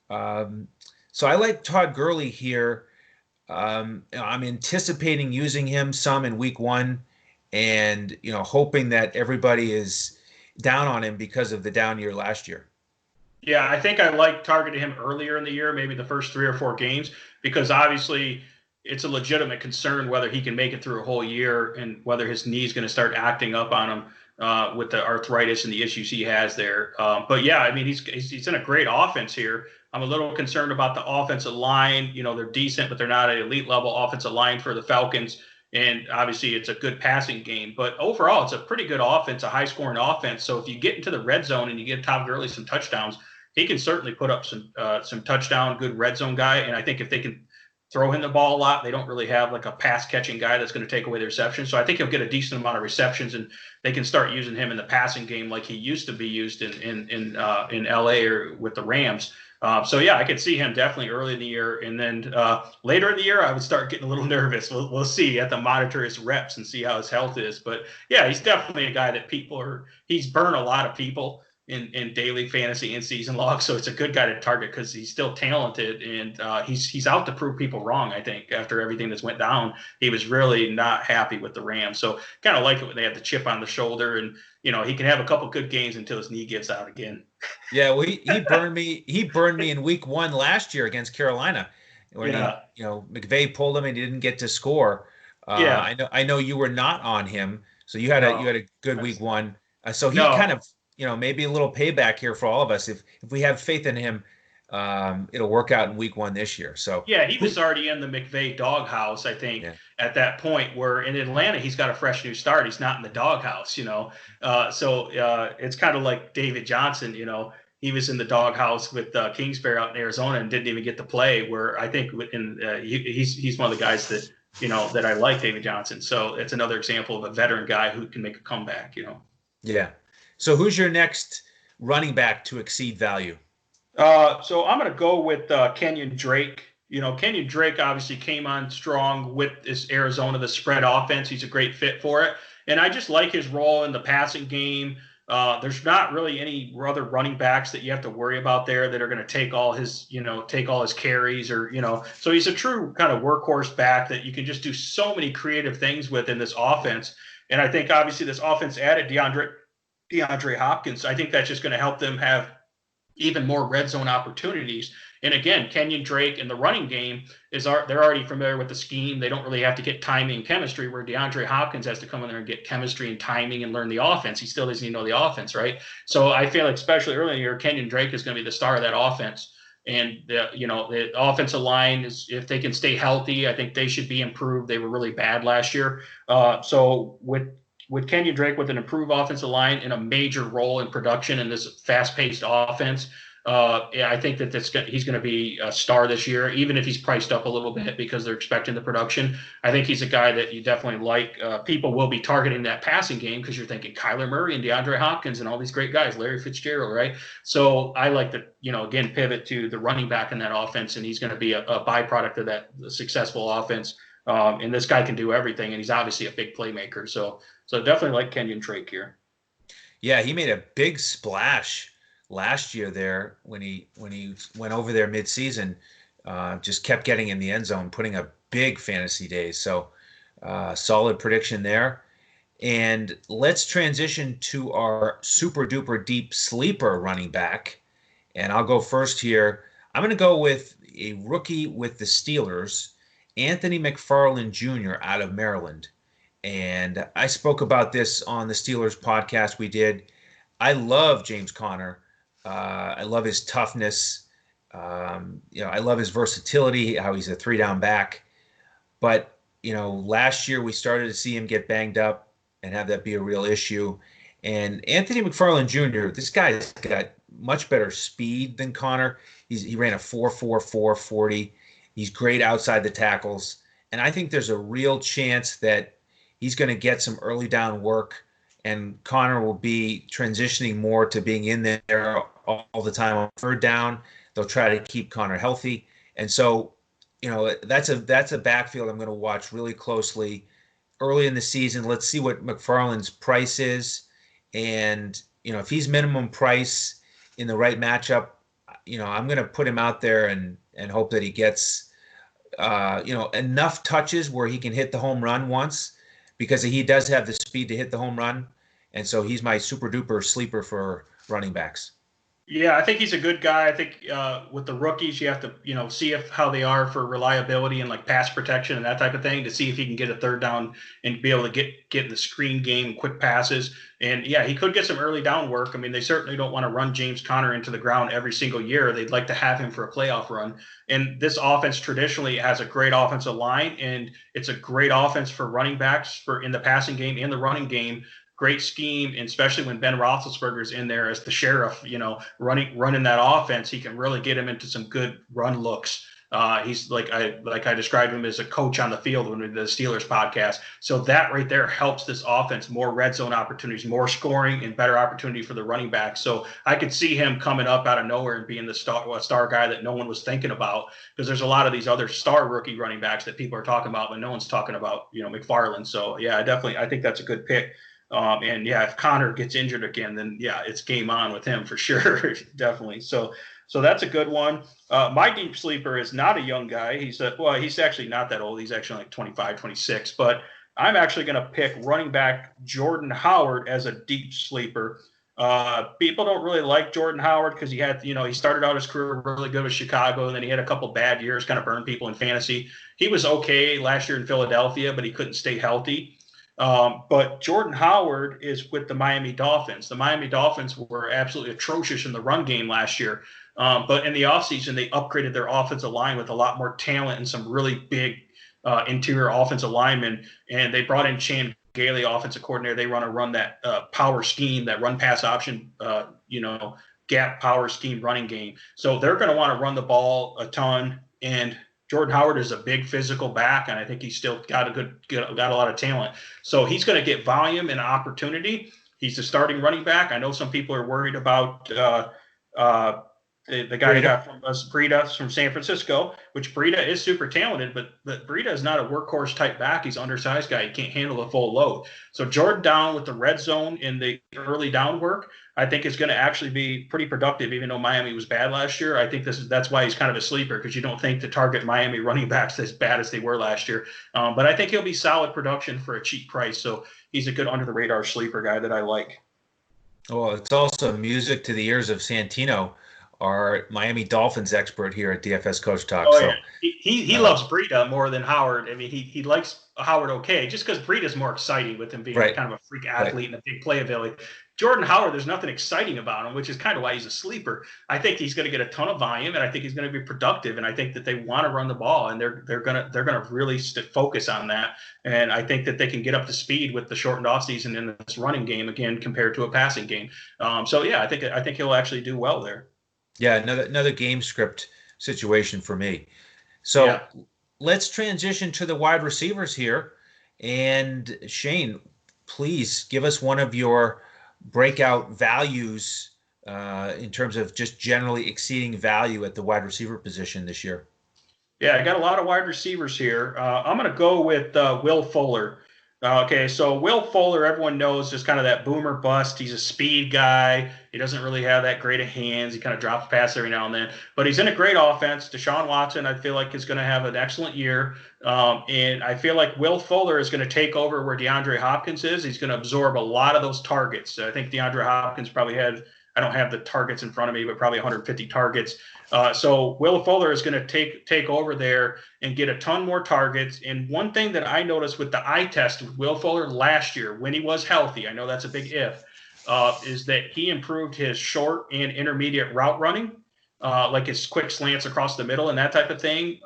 So I like Todd Gurley here. I'm anticipating using him some in week one, and hoping that everybody is down on him because of the down year last year. Yeah, I think I like targeting him earlier in the year, maybe the first 3 or 4 games, because obviously it's a legitimate concern whether he can make it through a whole year and whether his knee's going to start acting up on him with the arthritis and the issues he has there. But yeah, I mean, he's in a great offense here. I'm a little concerned about the offensive line. They're decent, but they're not an elite level offensive line for the Falcons. And obviously, it's a good passing game. But overall, it's a pretty good offense, a high scoring offense. So if you get into the red zone and you get Todd Gurley some touchdowns, he can certainly put up some touchdown, good red zone guy. And I think if they can throw him the ball a lot, they don't really have like a pass catching guy that's going to take away the reception. So I think he'll get a decent amount of receptions, and they can start using him in the passing game like he used to be used in LA or with the Rams. So yeah, I could see him definitely early in the year, and then later in the year, I would start getting a little nervous. We'll see. At the monitor his reps and see how his health is. But yeah, he's definitely a guy that he's burned a lot of people in daily fantasy and season log. So it's a good guy to target because he's still talented, and he's out to prove people wrong. I think after everything that's went down, he was really not happy with the Rams. So kind of like it when they have the chip on the shoulder, and he can have a couple good games until his knee gives out again. Yeah, well, he burned me. He burned me in week one last year against Carolina, when McVay pulled him and he didn't get to score. I know you were not on him, so you had a good week one. So he kind of maybe a little payback here for all of us if we have faith in him. It'll work out in week one this year. So yeah, he was already in the McVay doghouse, I think, at that point. Where in Atlanta, he's got a fresh new start. He's not in the doghouse, So it's kind of like David Johnson. He was in the doghouse with Kingsbury out in Arizona and didn't even get to play. Where I think he's one of the guys that that I like, David Johnson. So it's another example of a veteran guy who can make a comeback. Yeah. So who's your next running back to exceed value? So I'm going to go with Kenyon Drake. Kenyon Drake obviously came on strong with this Arizona, the spread offense. He's a great fit for it. And I just like his role in the passing game. There's not really any other running backs that you have to worry about there that are going to take all his carries so he's a true kind of workhorse back that you can just do so many creative things with in this offense. And I think obviously this offense added DeAndre Hopkins. I think that's just going to help them have even more red zone opportunities. And again, Kenyon Drake in the running game they're already familiar with the scheme. They don't really have to get timing and chemistry, where DeAndre Hopkins has to come in there and get chemistry and timing and learn the offense. He still doesn't even know the offense, right? So I feel like especially early in the year, Kenyon Drake is going to be the star of that offense. And the offensive line is, if they can stay healthy, I think they should be improved. They were really bad last year. So with Kenyon Drake with an improved offensive line and a major role in production in this fast-paced offense, I think that he's going to be a star this year, even if he's priced up a little bit because they're expecting the production. I think he's a guy that you definitely like. People will be targeting that passing game because you're thinking Kyler Murray and DeAndre Hopkins and all these great guys, Larry Fitzgerald, right? So I like to, again, pivot to the running back in that offense, and he's going to be a byproduct of that successful offense. And this guy can do everything, and he's obviously a big playmaker. So definitely like Kenyon Drake here. Yeah, he made a big splash last year there when he went over there midseason. Just kept getting in the end zone, putting up big fantasy days. So solid prediction there. And let's transition to our super duper deep sleeper running back. And I'll go first here. I'm going to go with a rookie with the Steelers, Anthony McFarland Jr. out of Maryland. And I spoke about this on the Steelers podcast we did. I love James Conner. I love his toughness. I love his versatility, how he's a three-down back. But, last year we started to see him get banged up and have that be a real issue. And Anthony McFarland Jr., this guy's got much better speed than Conner. He ran a 4.44 40. He's great outside the tackles. And I think there's a real chance that he's going to get some early down work, and Conner will be transitioning more to being in there all the time on third down. They'll try to keep Conner healthy. And so, that's a backfield I'm going to watch really closely early in the season. Let's see what McFarland's price is. And, if he's minimum price in the right matchup, I'm going to put him out there and hope that he gets, enough touches where he can hit the home run once, because he does have the speed to hit the home run. And so he's my super duper sleeper for running backs. Yeah, I think he's a good guy. I think with the rookies, you have to, see how they are for reliability and like pass protection and that type of thing to see if he can get a third down and be able to get in the screen game, quick passes. And yeah, he could get some early down work. I mean, they certainly don't want to run James Conner into the ground every single year. They'd like to have him for a playoff run. And this offense traditionally has a great offensive line, and it's a great offense for running backs for in the passing game, in the running game. Great scheme, and especially when Ben Roethlisberger's in there as the sheriff, running that offense, he can really get him into some good run looks. He's like I described him as a coach on the field when we did the Steelers podcast. So that right there helps this offense, more red zone opportunities, more scoring, and better opportunity for the running back. So I could see him coming up out of nowhere and being the star guy that no one was thinking about, because there's a lot of these other star rookie running backs that people are talking about, but no one's talking about, McFarland. So yeah, I think that's a good pick. And yeah, if Conner gets injured again, then yeah, it's game on with him for sure. Definitely. So that's a good one. My deep sleeper is not a young guy. He's actually not that old. He's actually like 25, 26, but I'm actually going to pick running back Jordan Howard as a deep sleeper. People don't really like Jordan Howard because he started out his career really good with Chicago, and then he had a couple bad years, kind of burned people in fantasy. He was okay last year in Philadelphia, but he couldn't stay healthy. But Jordan Howard is with the Miami Dolphins. The Miami Dolphins were absolutely atrocious in the run game last year. But in the offseason, they upgraded their offensive line with a lot more talent and some really big interior offensive linemen. And they brought in Chan Gailey, offensive coordinator. They run that power scheme, that run pass option, gap power scheme running game. So they're going to want to run the ball a ton. And Jordan Howard is a big physical back, and I think he's still got a lot of talent. So he's going to get volume and opportunity. He's the starting running back. I know some people are worried about the guy who got from Breida from San Francisco, which Breida is super talented, but Breida is not a workhorse type back. He's an undersized guy. He can't handle the full load. So Jordan down with the red zone in the early down work, I think is going to actually be pretty productive, even though Miami was bad last year. I think that's why he's kind of a sleeper, because you don't think to target Miami running backs as bad as they were last year. But I think he'll be solid production for a cheap price. So he's a good under the radar sleeper guy that I like. Well, it's also music to the ears of Santino, our Miami Dolphins expert here at DFS Coach Talk. Oh, yeah. He loves Breida more than Howard. I mean, he likes Howard okay, just because Breida's more exciting with him being kind of a freak athlete and a big playability. Jordan Howard, there's nothing exciting about him, which is kind of why he's a sleeper. I think he's going to get a ton of volume, and I think he's going to be productive, and I think that they want to run the ball, and they're going to really focus on that. And I think that they can get up to speed with the shortened offseason in this running game again compared to a passing game. So yeah, I think he'll actually do well there. Yeah, another game script situation for me. So let's transition to the wide receivers here. And Shane, please give us one of your breakout values in terms of just generally exceeding value at the wide receiver position this year. Yeah, I got a lot of wide receivers here. I'm going to go with Will Fuller. Okay, so Will Fuller, everyone knows, is kind of that boomer bust. He's a speed guy. He doesn't really have that great of hands. He kind of drops pass every now and then, but he's in a great offense. Deshaun Watson, I feel like, is going to have an excellent year. And I feel like Will Fuller is going to take over where DeAndre Hopkins is. He's going to absorb a lot of those targets. I think DeAndre Hopkins probably had, I don't have the targets in front of me, but probably 150 targets. So Will Fuller is going to take over there and get a ton more targets. And one thing that I noticed with the eye test with Will Fuller last year, when he was healthy, I know that's a big if, is that he improved his short and intermediate route running, like his quick slants across the middle and that type of thing.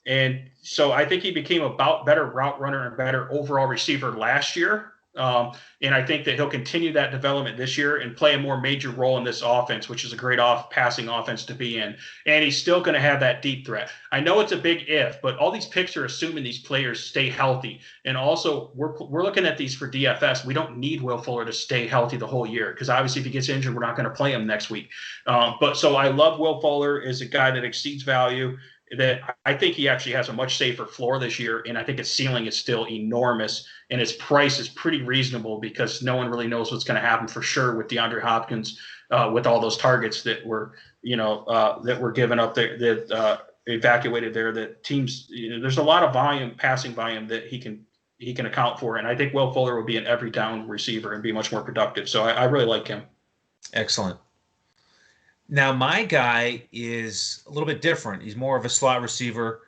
And so I think he became a better route runner and better overall receiver last year. And I think that he'll continue that development this year and play a more major role in this offense, which is a great passing offense to be in. And he's still going to have that deep threat. I know it's a big if, but all these picks are assuming these players stay healthy. And also, we're looking at these for DFS. We don't need Will Fuller to stay healthy the whole year because obviously if he gets injured, we're not going to play him next week. But so I love Will Fuller as a guy that exceeds value. That I think he actually has a much safer floor this year, and I think his ceiling is still enormous, and his price is pretty reasonable because no one really knows what's going to happen for sure with DeAndre Hopkins, with all those targets that were, that were given up there, that evacuated there. That teams, there's a lot of volume, passing volume that he can account for, and I think Will Fuller will be an every down receiver and be much more productive. So I really like him. Excellent. Now, my guy is a little bit different. He's more of a slot receiver,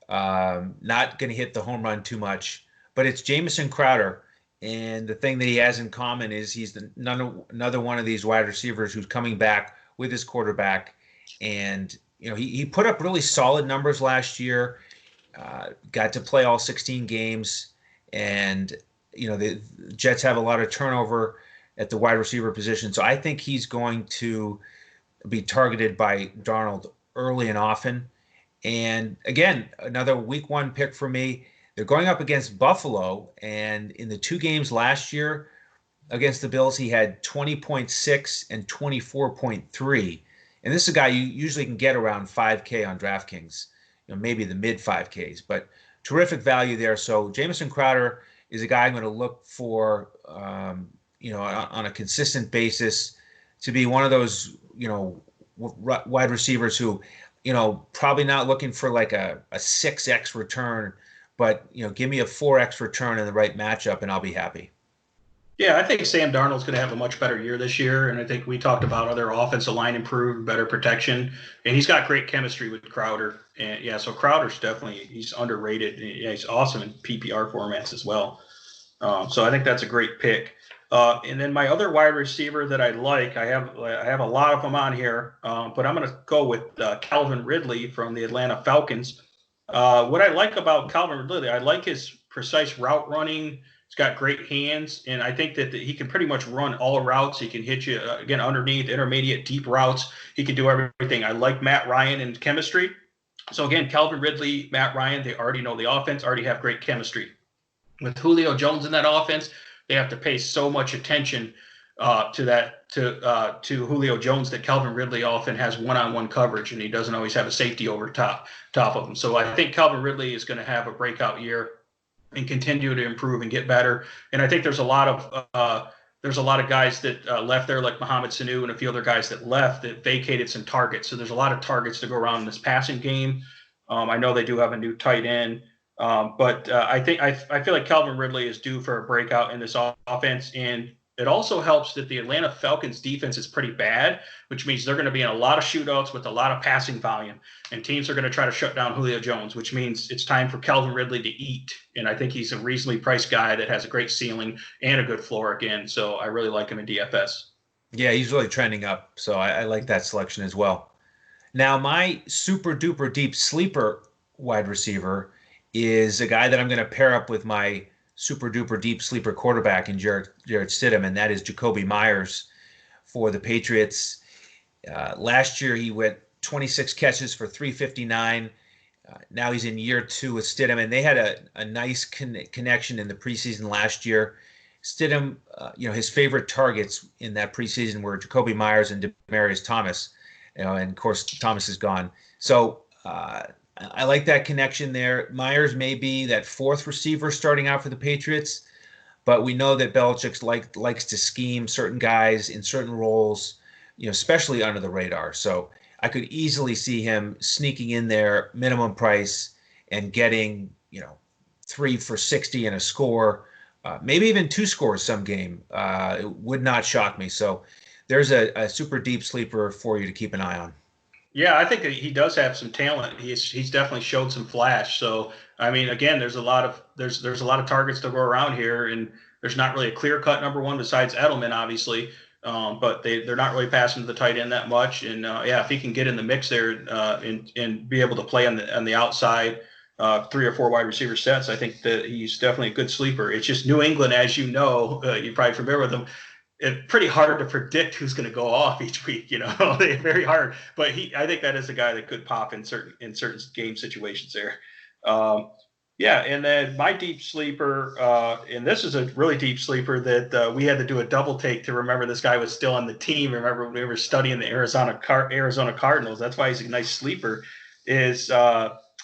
not going to hit the home run too much, but it's Jamison Crowder. And the thing that he has in common is he's another one of these wide receivers who's coming back with his quarterback. And, he put up really solid numbers last year, got to play all 16 games. And, the Jets have a lot of turnover at the wide receiver position. So I think he's going to be targeted by Darnold early and often. And again, another week one pick for me. They're going up against Buffalo, and in the two games last year against the Bills, he had 20.6 and 24.3. And this is a guy you usually can get around 5K on DraftKings, maybe the mid 5Ks, but terrific value there. So Jamison Crowder is a guy I'm going to look for, on a consistent basis to be one of those, wide receivers who, probably not looking for like a 6x return, but, give me a 4x return in the right matchup and I'll be happy. Yeah, I think Sam Darnold's going to have a much better year this year. And I think we talked about other offensive line improved, better protection. And he's got great chemistry with Crowder. And yeah, so Crowder's he's underrated. Yeah, he's awesome in PPR formats as well. So I think that's a great pick. And then my other wide receiver that I like, I have a lot of them on here, but I'm going to go with Calvin Ridley from the Atlanta Falcons. What I like about Calvin Ridley, I like his precise route running. He's got great hands, and I think that he can pretty much run all routes. He can hit you, again, underneath, intermediate, deep routes. He can do everything. I like Matt Ryan and chemistry. So, again, Calvin Ridley, Matt Ryan, they already know the offense, already have great chemistry. With Julio Jones in that offense, they have to pay so much attention to Julio Jones that Calvin Ridley often has one-on-one coverage, and he doesn't always have a safety over top of him. So I think Calvin Ridley is going to have a breakout year and continue to improve and get better. And I think there's a lot of guys that left there, like Mohamed Sanu and a few other guys that left that vacated some targets. So there's a lot of targets to go around in this passing game. I know they do have a new tight end. But I feel like Calvin Ridley is due for a breakout in this offense. And it also helps that the Atlanta Falcons defense is pretty bad, which means they're going to be in a lot of shootouts with a lot of passing volume. And teams are going to try to shut down Julio Jones, which means it's time for Calvin Ridley to eat. And I think he's a reasonably priced guy that has a great ceiling and a good floor again. So I really like him in DFS. Yeah, he's really trending up. So I like that selection as well. Now, my super duper deep sleeper wide receiver is a guy that I'm going to pair up with my super duper deep sleeper quarterback in Jarrett Stidham, and that is Jacoby Myers for the Patriots. Last year, he went 26 catches for 359. Now he's in year 2 with Stidham, and they had a nice connection in the preseason last year. Stidham, his favorite targets in that preseason were Jacoby Myers and Demaryius Thomas, and of course Thomas is gone. So I like that connection there. Myers may be that fourth receiver starting out for the Patriots, but we know that Belichick likes to scheme certain guys in certain roles, especially under the radar. So I could easily see him sneaking in there, minimum price, and getting 3 for 60 and a score, maybe even 2 scores some game. It would not shock me. So there's a super deep sleeper for you to keep an eye on. Yeah, I think that he does have some talent. He's definitely showed some flash. So I mean, again, there's a lot of targets to go around here, and there's not really a clear cut number one besides Edelman, obviously. But they're not really passing to the tight end that much. And yeah, if he can get in the mix there and be able to play on the outside, 3 or 4 wide receiver sets, I think that he's definitely a good sleeper. It's just New England, as you know, you're probably familiar with them. It's pretty hard to predict who's going to go off each week. They're very hard. But I think that is a guy that could pop in certain game situations there. Yeah, and then my deep sleeper, and this is a really deep sleeper that we had to do a double take to remember this guy was still on the team. Remember when we were studying the Arizona Cardinals? That's why he's a nice sleeper. Is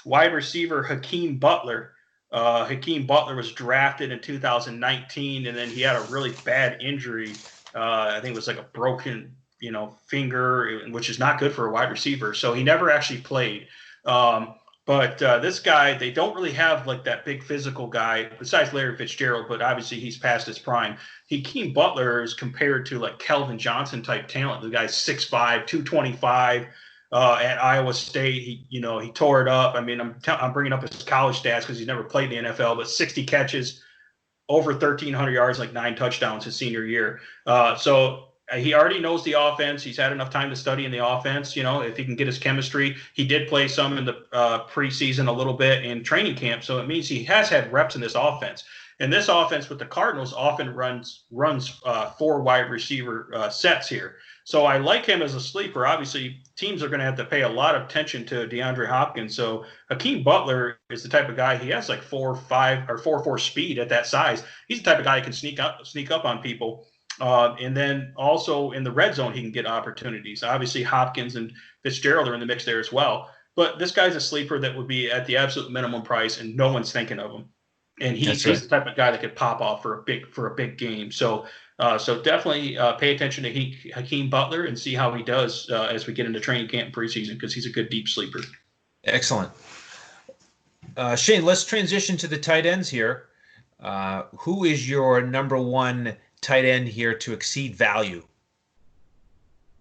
wide receiver Hakeem Butler. Hakeem Butler was drafted in 2019, and then he had a really bad injury. I think it was like a broken, finger, which is not good for a wide receiver. So he never actually played. But this guy, they don't really have like that big physical guy besides Larry Fitzgerald, but obviously he's past his prime. Hakeem Butler is compared to like Kelvin Johnson type talent. The guy's 6'5", 225. At Iowa State, he tore it up. I mean, I'm bringing up his college stats because he's never played in the NFL, but 60 catches, over 1,300 yards, like 9 touchdowns his senior year. So he already knows the offense. He's had enough time to study in the offense. If he can get his chemistry, he did play some in the preseason, a little bit in training camp. So it means he has had reps in this offense. And this offense with the Cardinals often runs 4 wide receiver sets here. So I like him as a sleeper. Obviously, teams are going to have to pay a lot of attention to DeAndre Hopkins. So Hakeem Butler is the type of guy. He has like 4.5 or 4.4 speed at that size. He's the type of guy who can sneak up on people. And then also in the red zone, he can get opportunities. Obviously, Hopkins and Fitzgerald are in the mix there as well. But this guy's a sleeper that would be at the absolute minimum price, and no one's thinking of him. And he's the type of guy that could pop off for a big game. So definitely pay attention to Hakeem Butler and see how he does as we get into training camp and preseason, because he's a good deep sleeper. Excellent. Shane, let's transition to the tight ends here. Who is your number one tight end here to exceed value?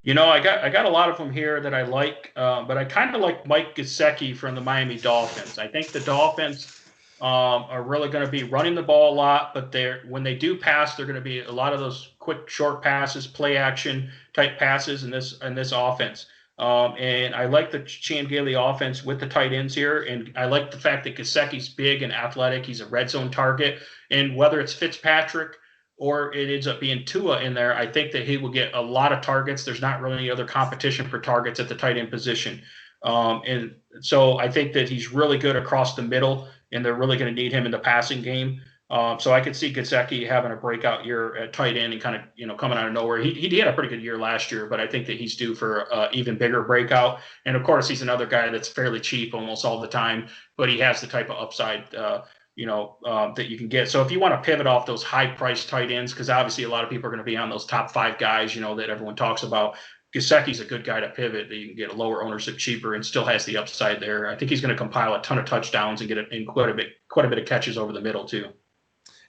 I got a lot of them here that I like, but I kind of like Mike Gesicki from the Miami Dolphins. I think the Dolphins are really going to be running the ball a lot, but when they do pass, they're going to be a lot of those quick, short passes, play action type passes in this offense. And I like the Chan Gailey offense with the tight ends here, and I like the fact that Gesicki's big and athletic. He's a red zone target, and whether it's Fitzpatrick or it ends up being Tua in there, I think that he will get a lot of targets. There's not really any other competition for targets at the tight end position. And so I think that he's really good across the middle, and they're really going to need him in the passing game. So I could see Gesicki having a breakout year at tight end and kind of, coming out of nowhere. He had a pretty good year last year, but I think that he's due for even bigger breakout. And of course, he's another guy that's fairly cheap almost all the time, but he has the type of upside, that you can get. So if you want to pivot off those high priced tight ends, because obviously a lot of people are going to be on those top 5 guys, that everyone talks about. Gesicki's a good guy to pivot that you can get a lower ownership cheaper and still has the upside there. I think he's going to compile a ton of touchdowns and get in quite a bit of catches over the middle too.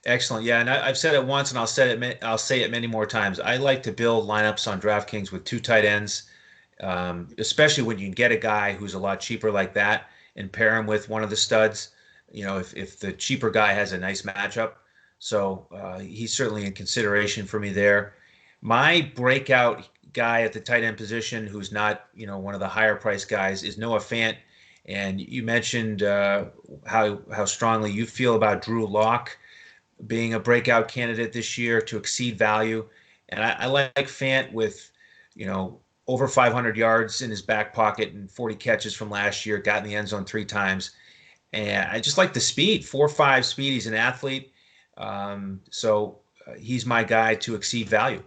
Excellent. Yeah, and I've said it once, and I'll say it many more times. I like to build lineups on DraftKings with 2 tight ends, especially when you can get a guy who's a lot cheaper like that and pair him with one of the studs. If the cheaper guy has a nice matchup, so he's certainly in consideration for me there. My breakout guy at the tight end position, who's not one of the higher priced guys, is Noah Fant. And you mentioned how strongly you feel about Drew Lock being a breakout candidate this year to exceed value. And I like Fant with over 500 yards in his back pocket and 40 catches from last year, got in the end zone 3 times. And I just like the speed, 4.5 speed. He's an athlete. So he's my guy to exceed value.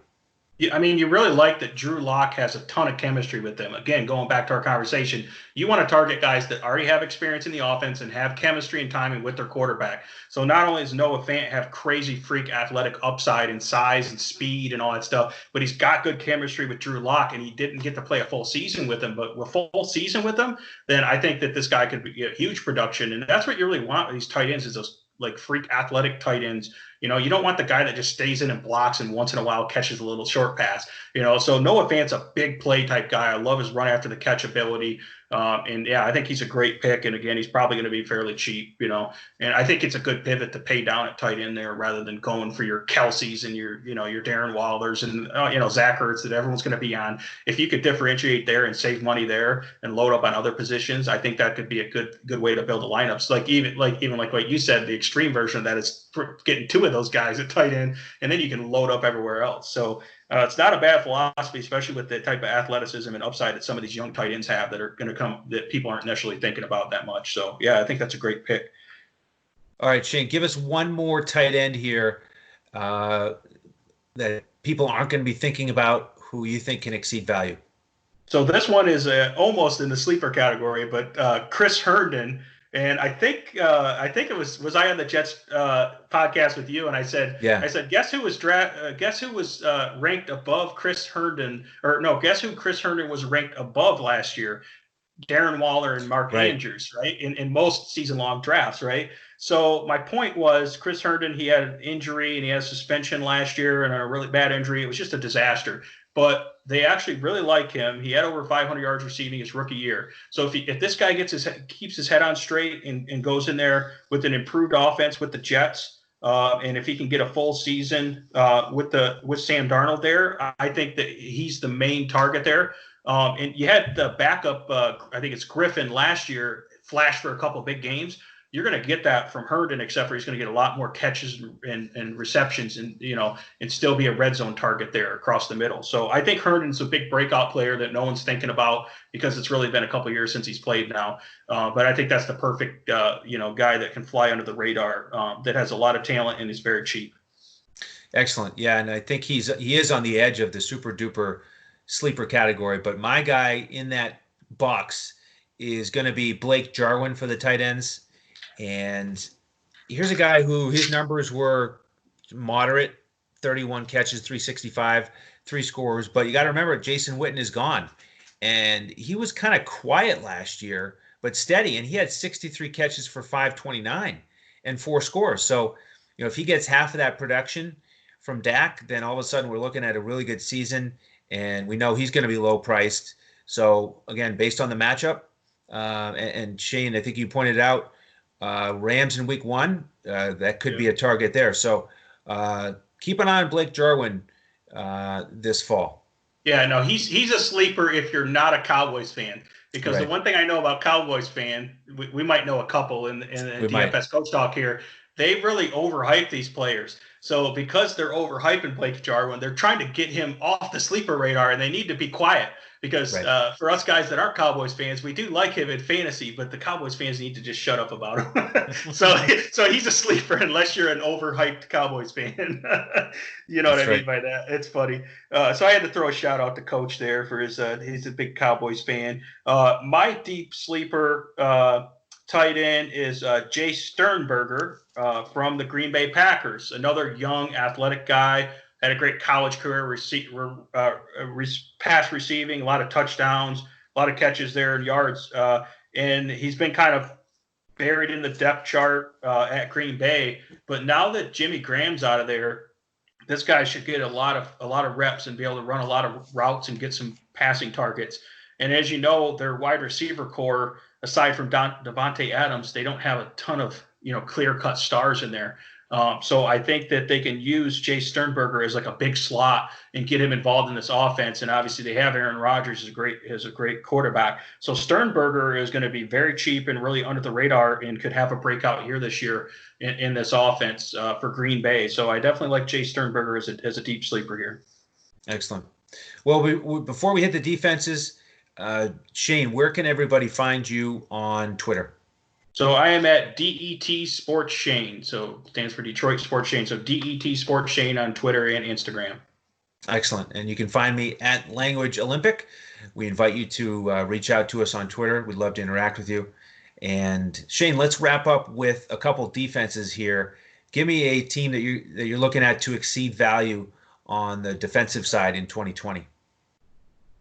I mean, you really like that Drew Lock has a ton of chemistry with them. Again, going back to our conversation, you want to target guys that already have experience in the offense and have chemistry and timing with their quarterback. So not only does Noah Fant have crazy freak athletic upside and size and speed and all that stuff, but he's got good chemistry with Drew Lock, and he didn't get to play a full season with him. But with full season with him, then I think that this guy could be a huge production. And that's what you really want with these tight ends, is those like freak athletic tight ends. You know, you don't want the guy that just stays in and blocks and once in a while catches a little short pass. You know, so Noah Fant's a big play type guy. I love his run after the catch ability. And yeah, I think he's a great pick. And again, he's probably going to be fairly cheap, you know, and I think it's a good pivot to pay down at tight end there rather than going for your Kelseys and your, you know, your Darren Wallers and, you know, Zach Ertz that everyone's going to be on. If you could differentiate there and save money there and load up on other positions, I think that could be a good way to build a lineup. So even like what you said, the extreme version of that is getting two of those guys at tight end, and then you can load up everywhere else. So it's not a bad philosophy, especially with the type of athleticism and upside that some of these young tight ends have that are going to come that people aren't necessarily thinking about that much. So yeah, I think that's a great pick. All right, Shane, give us one more tight end here that people aren't going to be thinking about who you think can exceed value. So this one is almost in the sleeper category, but Chris Herndon. And I think it was I on the Jets podcast with you, and I said, guess who was ranked above Chris Herndon, or no, guess who Chris Herndon was ranked above last year? Darren Waller and Mark Andrews, right? In most season long drafts, right? So my point was Chris Herndon, he had an injury and he had suspension last year and a really bad injury. It was just a disaster. But they actually really like him. He had over 500 yards receiving his rookie year. So if this guy keeps his head on straight and goes in there with an improved offense with the Jets, and if he can get a full season with Sam Darnold there, I think that he's the main target there. And you had the backup, I think it's Griffin last year, flash for a couple of big games. You're going to get that from Herndon, except for he's going to get a lot more catches and receptions, and and still be a red zone target there across the middle. So I think Herndon's a big breakout player that no one's thinking about because it's really been a couple of years since he's played now. But I think that's the perfect guy that can fly under the radar, that has a lot of talent and is very cheap. Excellent. Yeah, and I think he is on the edge of the super duper sleeper category. But my guy in that box is going to be Blake Jarwin for the tight ends. And here's a guy who his numbers were moderate, 31 catches, 365, 3 scores. But you got to remember, Jason Witten is gone. And he was kind of quiet last year, but steady. And he had 63 catches for 529 and 4 scores. So, if he gets half of that production from Dak, then all of a sudden we're looking at a really good season. And we know he's going to be low priced. So, again, based on the matchup, and Shane, I think you pointed out, Rams in week 1, that could be a target there. So keep an eye on Blake Jarwin this fall. Yeah, no, he's a sleeper if you're not a Cowboys fan. Because the one thing I know about Cowboys fan, we might know a couple in DFS Coach Talk here, they really overhype these players. So because they're overhyping Blake Jarwin, they're trying to get him off the sleeper radar, and they need to be quiet. Because for us guys that aren't Cowboys fans, we do like him in fantasy, but the Cowboys fans need to just shut up about him. so he's a sleeper unless you're an overhyped Cowboys fan. You know what I mean by that? It's funny. So I had to throw a shout out to Coach there for he's a big Cowboys fan. My deep sleeper tight end is Jay Sternberger from the Green Bay Packers, another young athletic guy. Had a great college career, pass receiving, a lot of touchdowns, a lot of catches there and yards. And he's been kind of buried in the depth chart at Green Bay. But now that Jimmy Graham's out of there, this guy should get a lot of reps and be able to run a lot of routes and get some passing targets. And as you know, their wide receiver core, aside from Devontae Adams, they don't have a ton of clear-cut stars in there. So I think that they can use Jay Sternberger as like a big slot and get him involved in this offense. And obviously they have Aaron Rodgers as a great quarterback. So Sternberger is going to be very cheap and really under the radar and could have a breakout here this year in this offense for Green Bay. So I definitely like Jay Sternberger as a deep sleeper here. Excellent. Well, before we hit the defenses, Shane, where can everybody find you on Twitter? So I am at DET Sports Shane. So it stands for Detroit Sports Shane. So DET Sports Shane on Twitter and Instagram. Excellent. And you can find me at Language Olympic. We invite you to reach out to us on Twitter. We'd love to interact with you. And Shane, let's wrap up with a couple defenses here. Give me a team that you're looking at to exceed value on the defensive side in 2020.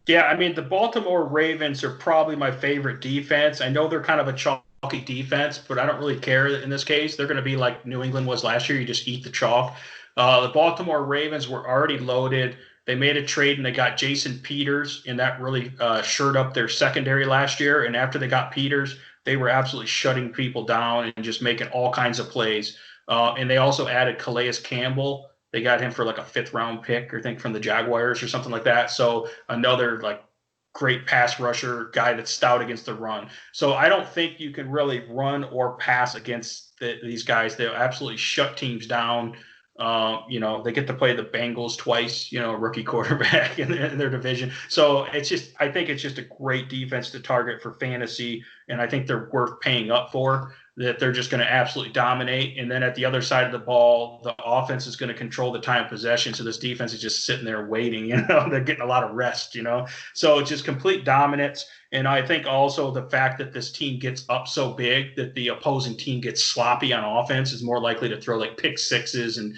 Yeah, I mean, the Baltimore Ravens are probably my favorite defense. I know they're kind of a chalky defense, but I don't really care in this case. They're going to be like New England was last year. You just eat the chalk. The Baltimore Ravens were already loaded. They made a trade and they got Jason Peters, and that really shored up their secondary last year. And after they got Peters, they were absolutely shutting people down and just making all kinds of plays. And they also added Calais Campbell. They got him for like a 5th-round pick, I think, from the Jaguars or something like that. So another like great pass rusher, guy that's stout against the run. So I don't think you can really run or pass against these guys. They'll absolutely shut teams down. They get to play the Bengals twice, rookie quarterback in their division. So I think it's just a great defense to target for fantasy. And I think they're worth paying up for, that they're just going to absolutely dominate. And then at the other side of the ball, the offense is going to control the time of possession. So this defense is just sitting there waiting, they're getting a lot of rest, so it's just complete dominance. And I think also the fact that this team gets up so big that the opposing team gets sloppy on offense is more likely to throw like pick sixes and,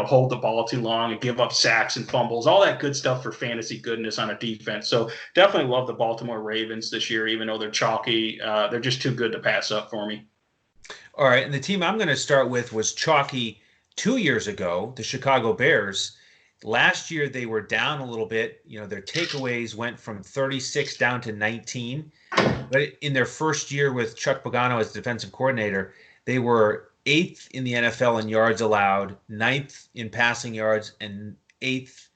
hold the ball too long and give up sacks and fumbles, all that good stuff for fantasy goodness on a defense. So definitely love the Baltimore Ravens this year, even though they're chalky. They're just too good to pass up for me. All right. And the team I'm going to start with was chalky 2 years ago, the Chicago Bears. Last year, they were down a little bit. Their takeaways went from 36 down to 19. But in their first year with Chuck Pagano as defensive coordinator, they were 8th in the NFL in yards allowed, 9th in passing yards, and 8th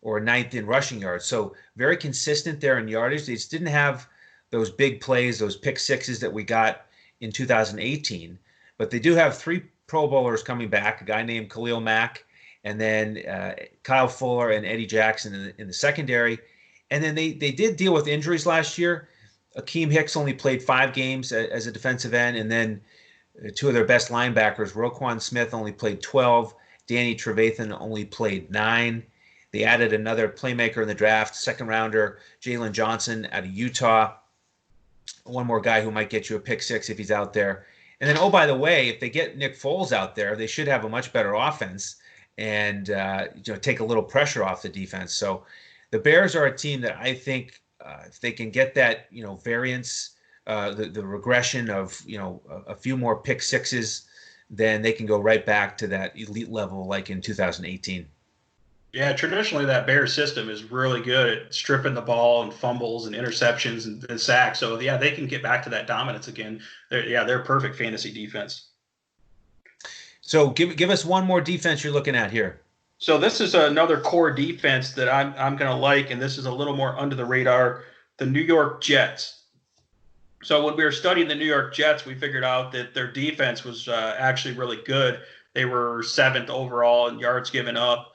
or 9th in rushing yards. So very consistent there in yardage. They just didn't have those big plays, those pick sixes that we got in 2018. But they do have 3 Pro Bowlers coming back, a guy named Khalil Mack, and then Kyle Fuller and Eddie Jackson in the secondary. And then they did deal with injuries last year. Akeem Hicks only played 5 games as a defensive end, and then 2 of their best linebackers, Roquan Smith, only played 12. Danny Trevathan only played 9. They added another playmaker in the draft, 2nd rounder, Jalen Johnson out of Utah. One more guy who might get you a pick 6 if he's out there. And then, oh, by the way, if they get Nick Foles out there, they should have a much better offense and take a little pressure off the defense. So the Bears are a team that I think if they can get that variance, the regression of a few more pick sixes, then they can go right back to that elite level like in 2018. Yeah, traditionally that Bears system is really good at stripping the ball and fumbles and interceptions and sacks. So yeah, they can get back to that dominance again. They're perfect fantasy defense. So give us one more defense you're looking at here. So this is another core defense that I'm going to like, and this is a little more under the radar, the New York Jets. So when we were studying the New York Jets, we figured out that their defense was actually really good. They were 7th overall in yards given up.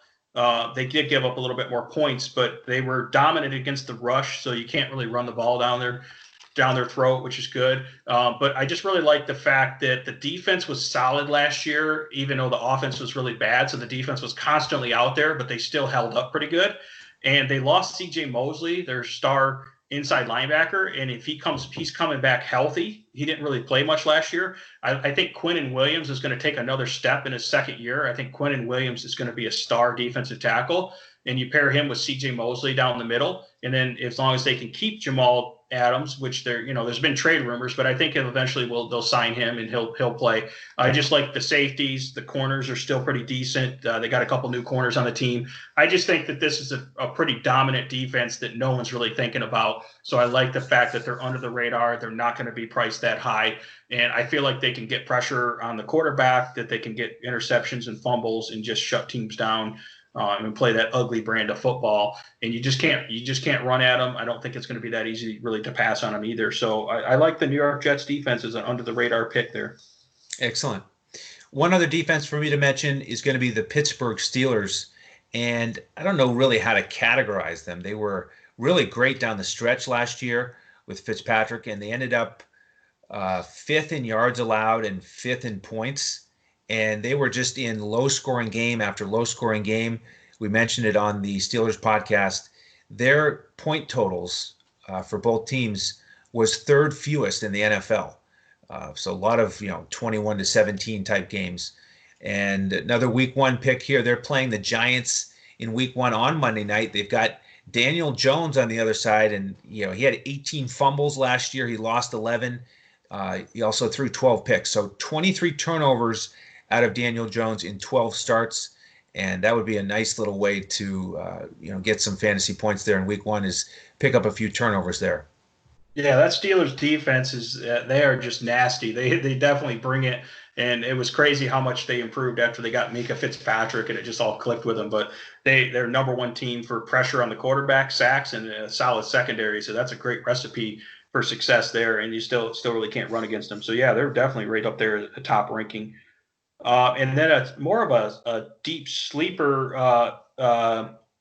They did give up a little bit more points, but they were dominant against the rush, so you can't really run the ball down their throat, which is good. But I just really like the fact that the defense was solid last year, even though the offense was really bad. So the defense was constantly out there, but they still held up pretty good. And they lost C.J. Mosley, their star inside linebacker, and if he's coming back healthy. He didn't really play much last year. I think Quinnen Williams is going to take another step in his 2nd year. I think Quinnen Williams is going to be a star defensive tackle, and you pair him with C.J. Mosley down the middle, and then as long as they can keep Jamal Adams, which there's been trade rumors, but I think eventually they'll sign him and he'll play. I just like the safeties. The corners are still pretty decent. They got a couple new corners on the team. I just think that this is a pretty dominant defense that no one's really thinking about. So I like the fact that they're under the radar. They're not going to be priced that high. And I feel like they can get pressure on the quarterback, that they can get interceptions and fumbles and just shut teams down. And play that ugly brand of football, and you just can't run at them. I don't think it's going to be that easy really to pass on them either. So I like the New York Jets defense as an under the radar pick there. Excellent. One other defense for me to mention is going to be the Pittsburgh Steelers, and I don't know really how to categorize them. They were really great down the stretch last year with Fitzpatrick, and they ended up 5th in yards allowed and 5th in points. And they were just in low-scoring game after low-scoring game. we mentioned it on the Steelers podcast. Their point totals for both teams was third fewest in the NFL. So a lot of 21 to 17 type games. And another week one pick here. They're playing the Giants in week one on Monday night. They've got Daniel Jones on the other side, and he had 18 fumbles last year. He lost 11. He also threw 12 picks. So 23 turnovers out of Daniel Jones in 12 starts. And that would be a nice little way to get some fantasy points there in week one, is pick up a few turnovers there. Yeah, that Steelers defense is they are just nasty. They definitely bring it, and it was crazy how much they improved after they got Mika Fitzpatrick, and it just all clicked with them. But they're number one team for pressure on the quarterback, sacks, and a solid secondary. So that's a great recipe for success there. And you still really can't run against them. So yeah, they're definitely right up there at the top ranking. And then it's more of a deep sleeper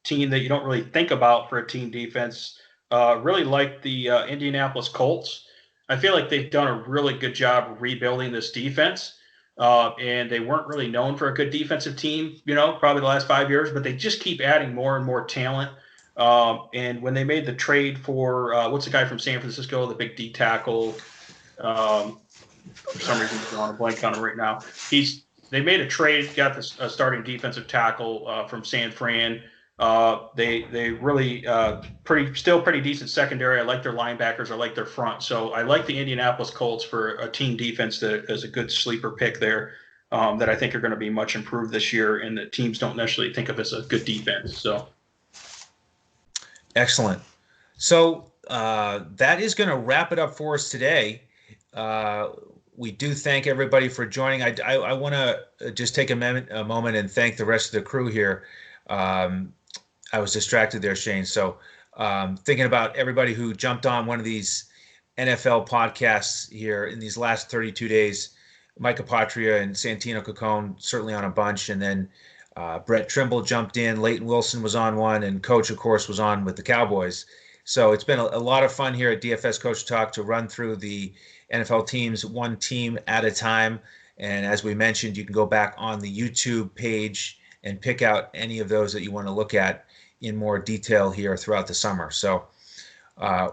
team that you don't really think about for a team defense. Really like the Indianapolis Colts. I feel like they've done a really good job rebuilding this defense. And they weren't really known for a good defensive team, probably the last 5 years, but they just keep adding more and more talent. And when they made the trade for what's the guy from San Francisco, the big D tackle, for some reason I'm drawing a blank on him right now. They made a trade, got this starting defensive tackle from San Fran. They really pretty decent secondary. I like their linebackers. I like their front. So I like the Indianapolis Colts for a team defense that is a good sleeper pick there, that I think are going to be much improved this year, and that teams don't necessarily think of as a good defense. So excellent. So that is going to wrap it up for us today. We do thank everybody for joining. I want to just take a moment and thank the rest of the crew here. I was distracted there, Shane. So thinking about everybody who jumped on one of these NFL podcasts here in these last 32 days, Micah Patria and Santino Cocone certainly on a bunch. And then Brett Trimble jumped in. Leighton Wilson was on one. And Coach, of course, was on with the Cowboys. So it's been a lot of fun here at DFS Coach Talk to run through the NFL teams one team at a time. And as we mentioned, you can go back on the YouTube page and pick out any of those that you want to look at in more detail here throughout the summer. So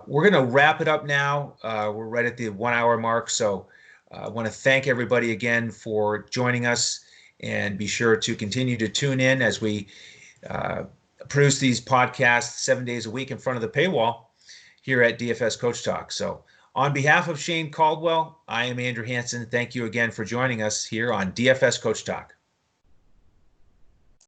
we're going to wrap it up now. We're right at the 1 hour mark. So I want to thank everybody again for joining us, and be sure to continue to tune in as we produce these podcasts 7 days a week in front of the paywall here at DFS Coach Talk. So on behalf of Shane Caldwell, I am Andrew Hanson. Thank you again for joining us here on DFS Coach Talk.